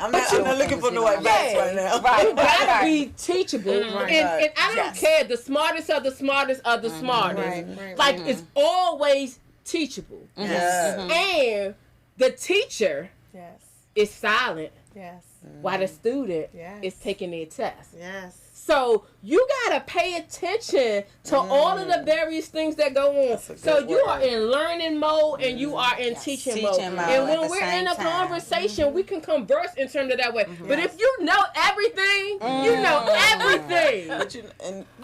I'm not looking for no advice right now. Right. You gotta be teachable, Right. and I don't care. The smartest of the smartest of the smartest. Right. Like it's always teachable, Yes. and the teacher Yes. is silent Yes. while the student Yes. is taking their test. Yes. So you gotta pay attention to all of the various things that go on. a So good you word. are in learning mode and you are in teaching mode. Teaching mode And at when the we're same in a time. conversation, we can converse in terms of that way. But if you know everything, you know everything. But You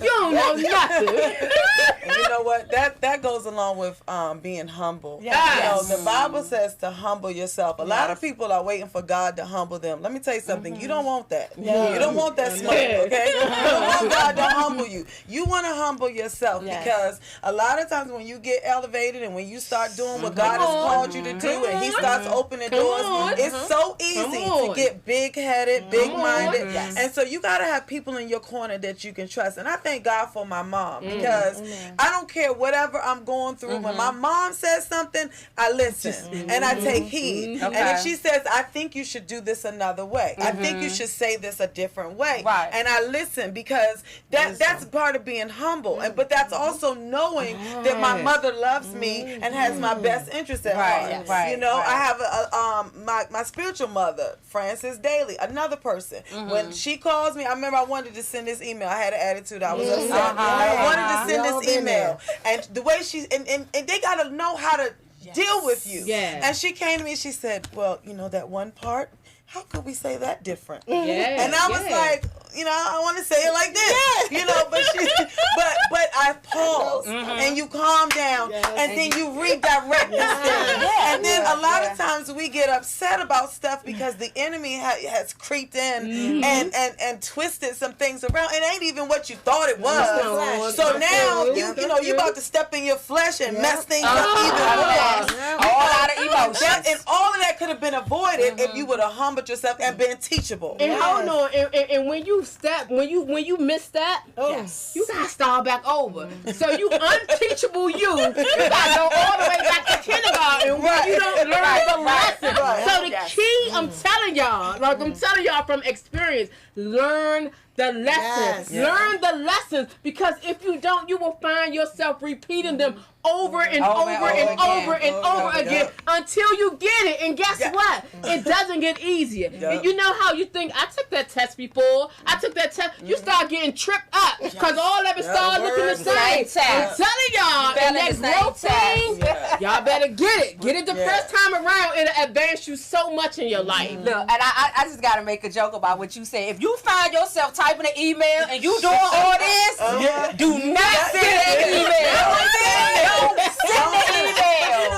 don't know nothing. And you know what? That goes along with being humble. Yes. You know, the Bible says to humble yourself. A lot of people are waiting for God to humble them. Let me tell you something. You don't want that. You don't want that smoke, okay? You don't want God to humble you. You want to humble yourself because a lot of times when you get elevated and when you start doing what God has called you to do and He starts opening doors, it's so easy to get big-headed, big-minded. And so you got to have people in your corner that you can trust. And I thank God for my mom because I don't care whatever I'm going through. When my mom says something, I listen and I take heed. And if she says, I think you should do this another way, I think you should say this a different way, and I listen because that's part of being humble. And but that's also knowing that my mother loves me and has my best interest at heart. You know, I have my spiritual mother, Frances Daly, another person. When she calls me, I remember I wanted to send this email. I had an attitude. I was upset. I wanted to send this email, and the way she and they gotta know how to deal with you. And she came to me. She said, "Well, you know that one part. How could we say that different?" And I was like, you know, I want to say it like this, you know, but I pause and you calm down and then you redirect this thing. And then a lot of times we get upset about stuff because the enemy has creeped in and twisted some things around. It ain't even what you thought it was. So now you know you about to step in your flesh and mess things up even more. All out of emotions. And all of that could have been avoided if you would have humbled yourself and been teachable. And hold on, and when you misstep, you gotta start back over. So you unteachable you gotta go all the way back to kindergarten where you don't learn the lesson. So the key, I'm telling y'all from experience, learn the lessons. Learn the lessons, because if you don't, you will find yourself repeating them over and over again until you get it. And guess what? It doesn't get easier. And you know how you think, I took that test before. I took that test. You start getting tripped up because all of it started looking the same. I'm telling y'all, and that growth thing, y'all better get it. Get it the first time around. It'll advance you so much in your life. Look, and I just got to make a joke about what you said. If you find yourself typing an email and you doing all this, do not send that email. Don't send the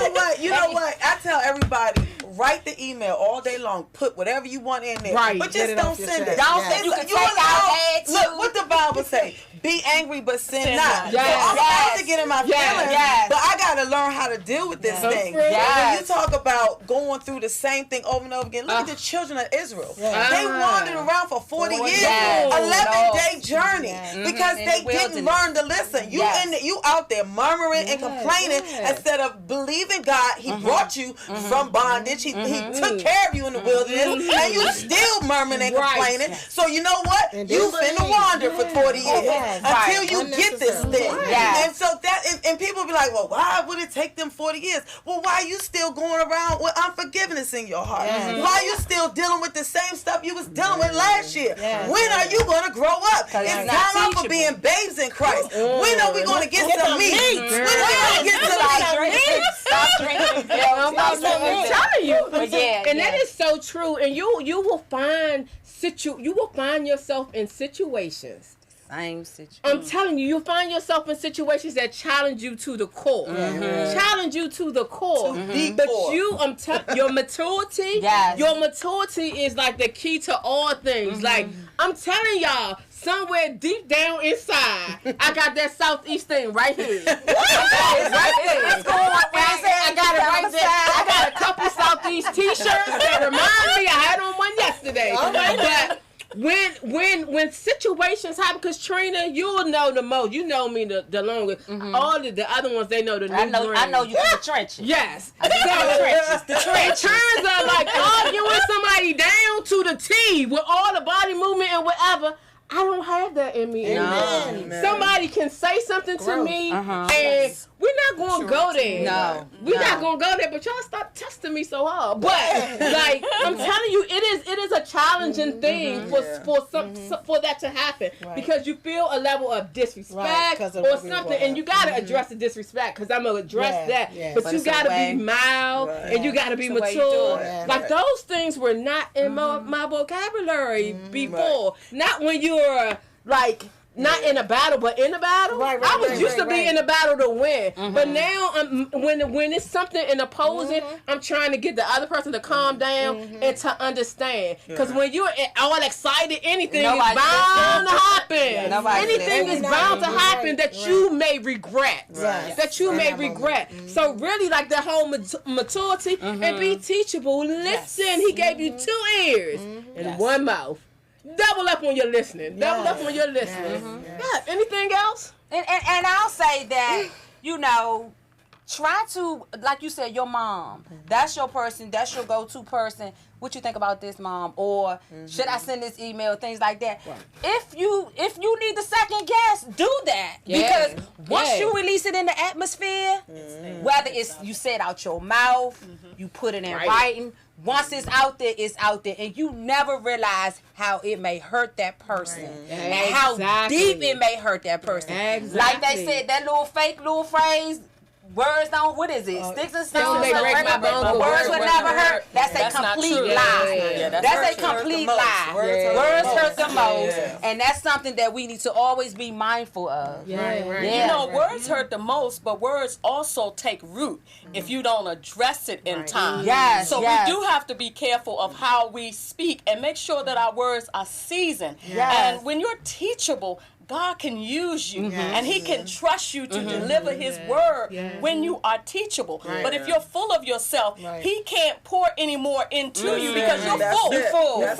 email. You know what? I tell everybody, write the email all day long. Put whatever you want in there. But just don't send it. Don't send. You can take out add to. Look, what the Bible say? Be angry, but sin not. So I'm about to get in my feelings, but I got to learn how to deal with this thing. When you talk about going through the same thing over and over again, look at the children of Israel. They wandered around for 40 years, 11-day journey, because they didn't learn to listen. You out there murmuring and complaining instead of believing God. He brought you from bondage. He took care of you in the wilderness, and you still murmuring and complaining. So you know what? You finna wander for 40 years. Until you get this thing. And so that, and people be like, well, why would it take them 40 years? Well, why are you still going around with unforgiveness in your heart? Why are you still dealing with the same stuff you was dealing with last year? When are you going to grow up? It's time out for being babes in Christ. When are we going to get some meat? When are we going to get some meat? Stop drinking. I'm telling you. And that is so true. And you will find yourself in situations. Same situation. I'm telling you, you'll find yourself in situations that challenge you to the core. Challenge you to the core. But your maturity, your maturity is like the key to all things. Like, I'm telling y'all, somewhere deep down inside, I got that Southeast thing right here. I got it right there. I got a couple Southeast t-shirts that remind me. I had on one yesterday. But when situations happen, because Trina, you'll know the most. You know me the longest. All of the other ones, they know the I know you from the trenches. Yes. The trenches. In terms of like arguing somebody down to the T with all the body movement and whatever, I don't have that in me. Amen. Somebody can say something to me, and we're not going to go there. No. We're not going to go there, but y'all stop testing me so hard. But, like, I'm telling you, it is a challenging thing for that to happen, because you feel a level of disrespect or something, and you got to address the disrespect, because I'm going to address that. But you got to be mild, and you got to be mature. Like, those things were not in my vocabulary before. Not when you like not in a battle, but in a battle. I was used to be in a battle to win, but now when it's something in opposing, I'm trying to get the other person to calm down and to understand. Because when you're all excited, anything is bound to happen. Anything is bound to happen that you may regret. That you may regret. So really, like that whole maturity and be teachable. Listen, he gave you 2 ears and 1 mouth. Double up on your listening. Double up on your listening. Yeah. Anything else? And I'll say that, try to, like you said, your mom. That's your person. That's your go-to person. What you think about this, mom? Or should I send this email? Things like that. Right. If you need the second guess, do that. Because once you release it in the atmosphere, whether it's you say it out your mouth, you put it in writing. Once it's out there, and you never realize how it may hurt that person and how deep it may hurt that person. Like they said, that little phrase. Words don't. What is it? Sticks and stones may break my bones, but words will never hurt. That's a complete lie. That's a complete lie. Words hurt the most, and that's something that we need to always be mindful of. Words hurt the most, but words also take root if you don't address it in time. So we do have to be careful of how we speak and make sure that our words are seasoned. And when you're teachable, God can use you, and He can trust you to deliver His word when you are teachable. But if you're full of yourself, He can't pour any more into you because you're full. You're full. You're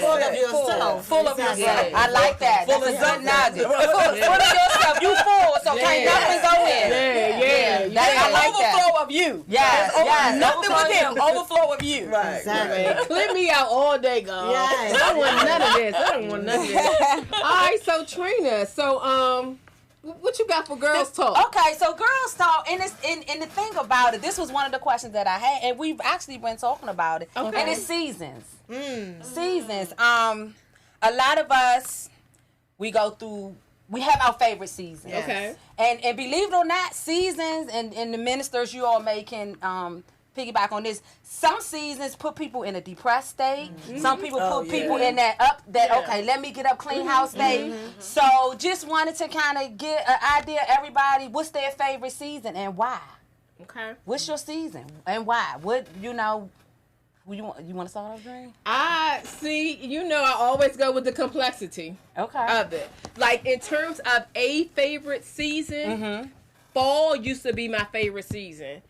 full of yourself. Full of yourself. I like that. That's a good nugget. Full of yourself. You full, so can't nothing go in. I like that. Overflow of you. Nothing with Him. Overflow of you. Exactly. Clip me out all day, God. I don't want none of this. All right, so Trina. So, what you got for Girls Talk? Okay, so Girls Talk, and the thing about it, this was one of the questions that I had, and we've actually been talking about it. And it's seasons. Seasons. A lot of us, we have our favorite seasons. And believe it or not, seasons and the ministers you all can piggyback on this. Some seasons put people in a depressed state. Some people put people in okay, let me get up, clean house state. So just wanted to kind of get an idea, everybody, what's their favorite season and why? What's your season and why? What, you want to start off, Dream? I always go with the complexity of it. Like, in terms of a favorite season, fall used to be my favorite season.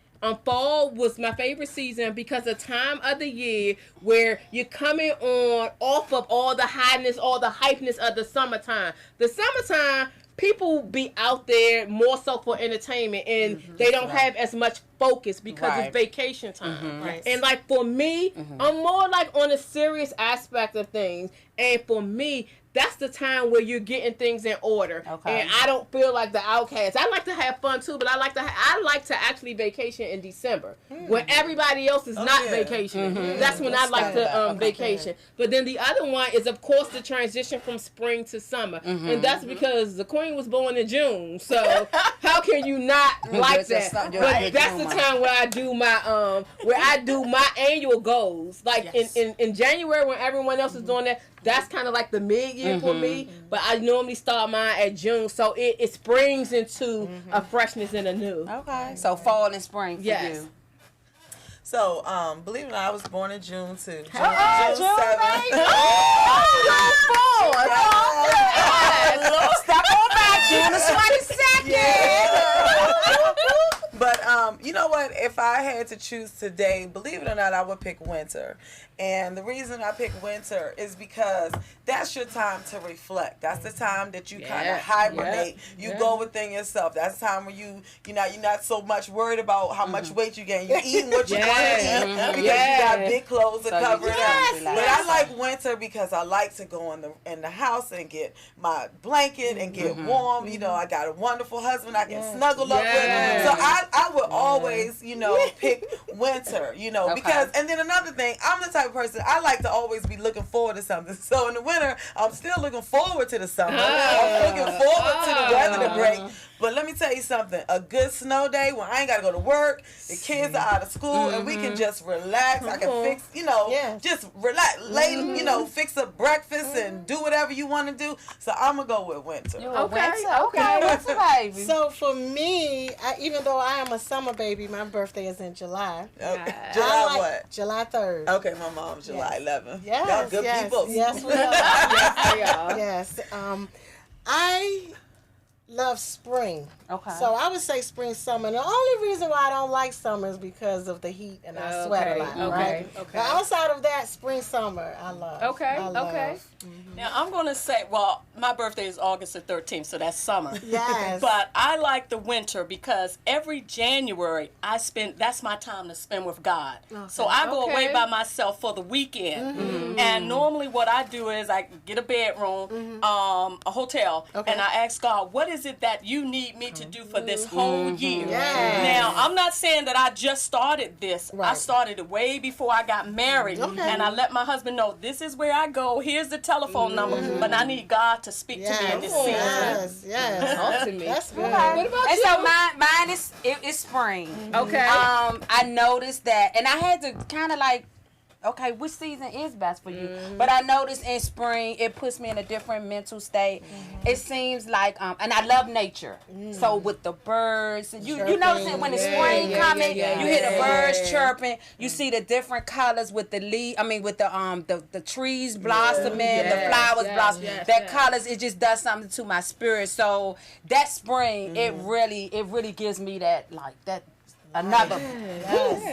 Fall was my favorite season because the time of the year where you're coming off of all the highness, all the hypeness of the summertime. The summertime, people be out there more so for entertainment, and they don't have as much focus because it's vacation time. And like for me, I'm more like on a serious aspect of things, and for me, that's the time where you're getting things in order. And I don't feel like the outcast. I like to have fun too, but I like to actually vacation in December when everybody else is not vacationing. That's when I like to vacation. But then the other one is, of course, the transition from spring to summer, and that's because the Queen was born in June. So how can you not like that? But that's the time where I do my annual goals. Like in January when everyone else is doing that. That's kind of like the mid-year for me, but I normally start mine at June, so it springs into a freshness and a new. So fall and spring for you. So, believe it or not, I was born in June too. June 7th. Step on back, June the 22nd. But you know what? If I had to choose today, believe it or not, I would pick winter. And the reason I pick winter is because that's your time to reflect. That's the time that you kind of hibernate. You go within yourself. That's the time when you're not so much worried about how much weight you gain. You're eating what you want to eat because you got big clothes to cover it up. But I like winter because I like to go in the house and get my blanket and get warm. You know, I got a wonderful husband I can snuggle up with. So I would always, pick winter, because, and then another thing, I'm the type of person, I like to always be looking forward to something. So in the winter, I'm still looking forward to the summer. I'm looking forward to the weather to break. But let me tell you something, a good snow day when I ain't got to go to work, the kids are out of school, and we can just relax. I can fix, just relax, fix up breakfast and do whatever you want to do. So I'm going to go with winter. Okay. Winter baby. So for me, even though I am a summer baby, my birthday is in July. July what? July 3rd. Okay, my mom's July 11th. Yes, y'all good people. Yes, we are. Yes. I love spring. Okay. So I would say spring, summer. And the only reason why I don't like summer is because of the heat and I sweat a lot. Right? Okay. But outside of that, spring, summer, I love. Okay. I love. Okay. Mm-hmm. Now I'm going to say, my birthday is August the 13th, so that's summer. Yes. But I like the winter because every January that's my time to spend with God. Okay. So I go away by myself for the weekend. Mm-hmm. And normally what I do is I get a bedroom, a hotel, and I ask God, what is it that you need me to do for this whole year? Yes. Now, I'm not saying that I just started this. Right. I started it way before I got married. Okay. And I let my husband know, this is where I go. Here's the telephone number. But I need God to speak to me in this season. Yes. Talk to me. That's good. What about and you? so mine is spring. Okay. I noticed that, and I had to kind of like, okay, which season is best for you? But I noticed in spring, it puts me in a different mental state. It seems like, and I love nature. So with the birds, you notice it when the spring coming, you hear the birds chirping, you see the different colors with the with the trees blossoming, the flowers blossoming. Colors, it just does something to my spirit. So that spring, it really gives me that another boost.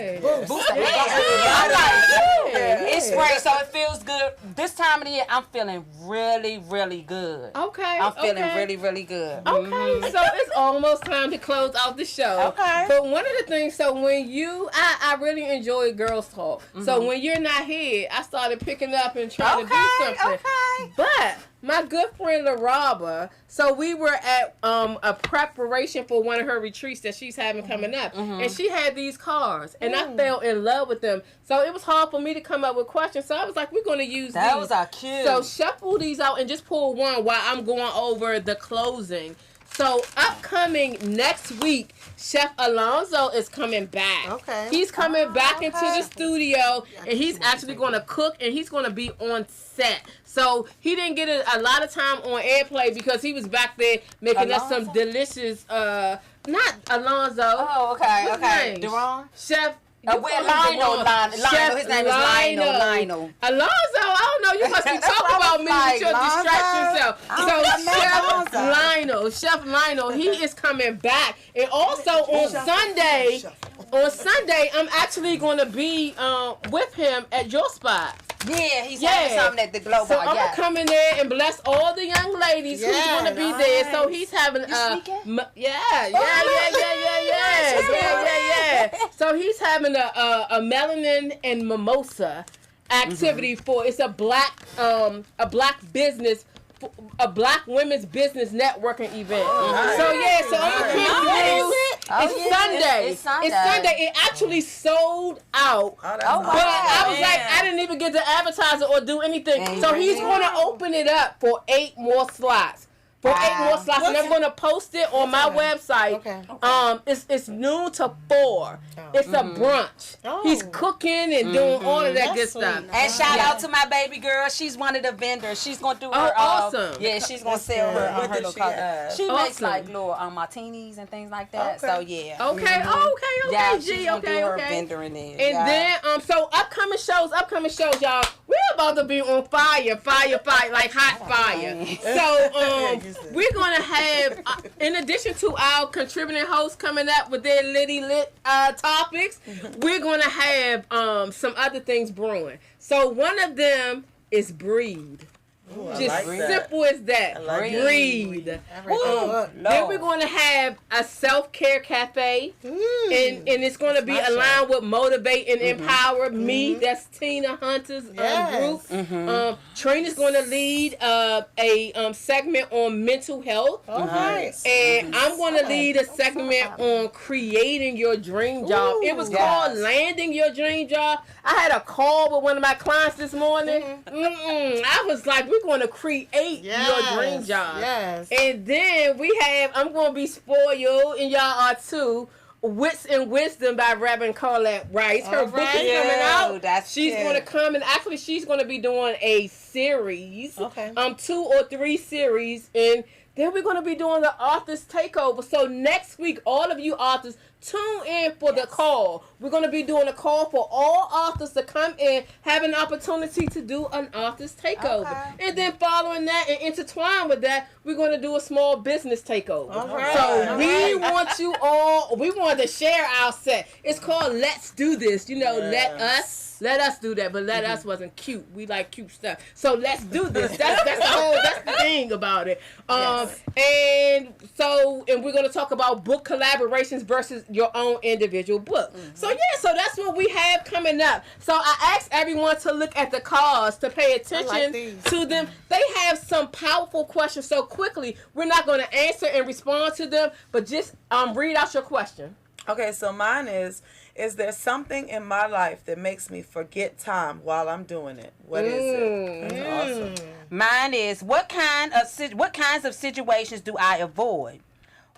It's spring, so it feels good. This time of the year, I'm feeling really, really good. Okay. I'm feeling really, really good. Okay, so it's almost time to close out the show. Okay. But one of the things, so when I really enjoy Girls Talk. So when you're not here, I started picking up and trying to do something. Okay. But my good friend LaRaba, so we were at a preparation for one of her retreats that she's having coming up, and she had these cards, and I fell in love with them. So it was hard for me to come up with questions. So I was like, we're going to use these. Those are cute. So shuffle these out and just pull one while I'm going over the closing. So upcoming next week, Chef Alonzo is coming back. Okay. He's coming back into the studio, and he's actually going to cook, and he's going to be on set. So he didn't get a lot of time on airplay because he was back there making us some delicious, not Alonzo. Oh, okay. What's Okay. his name? Deron? Chef. Lionel. His name is Lionel. Alonzo, I don't know. You must be talking about me with your distract yourself. So Chef Lionel, he is coming back. And also on Sunday, I'm actually going to be with him at your spot. Yeah, he's having something at the Global. So I'm gonna come in there and bless all the young ladies who's gonna be there. So he's having So he's having a melanin and mimosa activity for it's a black business. A black women's business networking event. So I'm gonna keep doing it. It's Sunday. It actually sold out. But I was like, I didn't even get to advertise it or do anything. So he's gonna open it up for 8 more slots. And I'm going to post it on my website. It's noon to 4. It's a brunch. He's cooking and doing all of that good stuff. And shout out to my baby girl. She's one of the vendors. She's going to do her. Awesome. Yeah, she's going to sell her little coffee. She makes like little martinis and things like that. So yeah. Okay. Yeah, G. She's gonna do her vendor in there. And then so upcoming shows, y'all. We're about to be on fire, like hot fire. So we're going to have, in addition to our contributing hosts coming up with their lit topics, we're going to have some other things brewing. So one of them is breathe. Ooh, just simple as that. Breathe. Then we're going to have a self-care cafe, and it's going to be aligned with motivate and empower me. That's Tina Hunter's group. Trina's going to lead a segment on mental health, and I'm going to lead a segment on creating your dream job. It was called landing your dream job. I had a call with one of my clients this morning. I was like, we're going to create your dream job. And then I'm going to be spoiled, and y'all are too, Wits and Wisdom by Reverend Colette Rice. Her book is coming out. She's going to come, and actually she's going to be doing a series, 2 or 3 series, and then we're going to be doing the author's takeover. So next week, all of you authors, tune in for the call. We're going to be doing a call for all authors to come in, have an opportunity to do an author's takeover. And then following that and intertwined with that, we're going to do a small business takeover. So we want you all, we want to share our set. It's called Let's Do This. Let us do that, but let us wasn't cute. We like cute stuff. So let's do this. That's the thing about it. And we're gonna talk about book collaborations versus your own individual book. So that's what we have coming up. So I asked everyone to look at the cards, to pay attention to them. They have some powerful questions. So quickly, we're not gonna answer and respond to them, but just read out your question. Okay, so mine is there something in my life that makes me forget time while I'm doing it? What is it? That's awesome. Mine is, what kinds of situations do I avoid?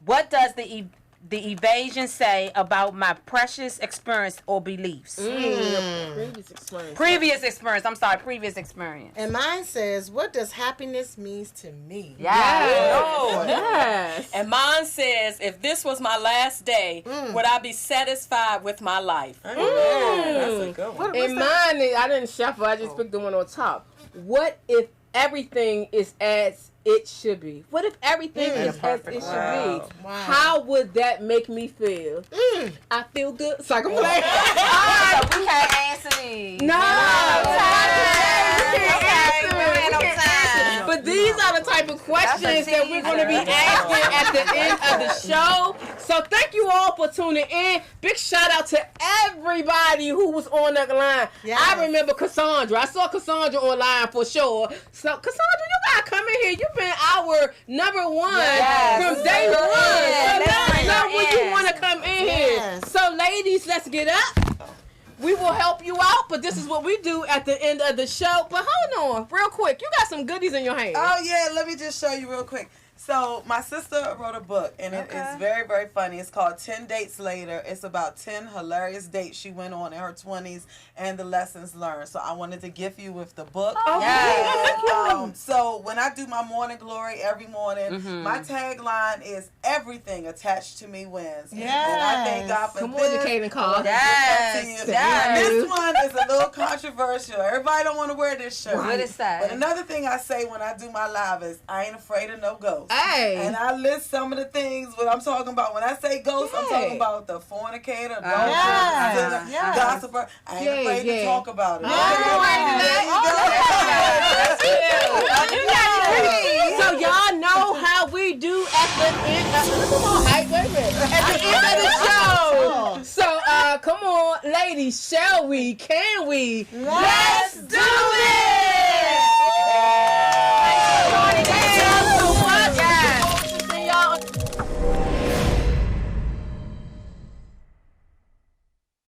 What does the evasion say about my precious experience or beliefs? Previous experience. And mine says, what does happiness means to me? Yes. And mine says, if this was my last day, would I be satisfied with my life? That's a good one. And mine, I didn't shuffle. I just picked the one on top. What if everything is as it should be? What if everything is as it should be? How would that make me feel? I feel good. So I can play. We can't answer these. But these are the type of questions that we're going to be asking at the end of the show. So thank you all for tuning in. Big shout out to everybody who was on that line. I remember Cassandra. I saw Cassandra online for sure. So Cassandra, you gotta come in here. You've been our number one from day one. So let us know when you want to come in here. So ladies, let's get up. We will help you out, but this is what we do at the end of the show. But hold on, real quick. You got some goodies in your hand. Oh, yeah. Let me just show you real quick. So my sister wrote a book, and it is very, very funny. It's called 10 Dates Later. It's about 10 hilarious dates she went on in her 20s and the lessons learned. So I wanted to gift you with the book. So when I do my morning glory every morning, my tagline is everything attached to me wins. And I thank God for this. Educating call. This one is a little controversial. Everybody don't want to wear this shirt. What is that? But another thing I say when I do my live is, I ain't afraid of no ghosts. And I list some of the things what I'm talking about. When I say ghosts, I'm talking about the fornicator, gossiper. I ain't afraid to talk about it. So y'all know how we do at the end of the show. So come on, ladies, shall we? Can we? Let's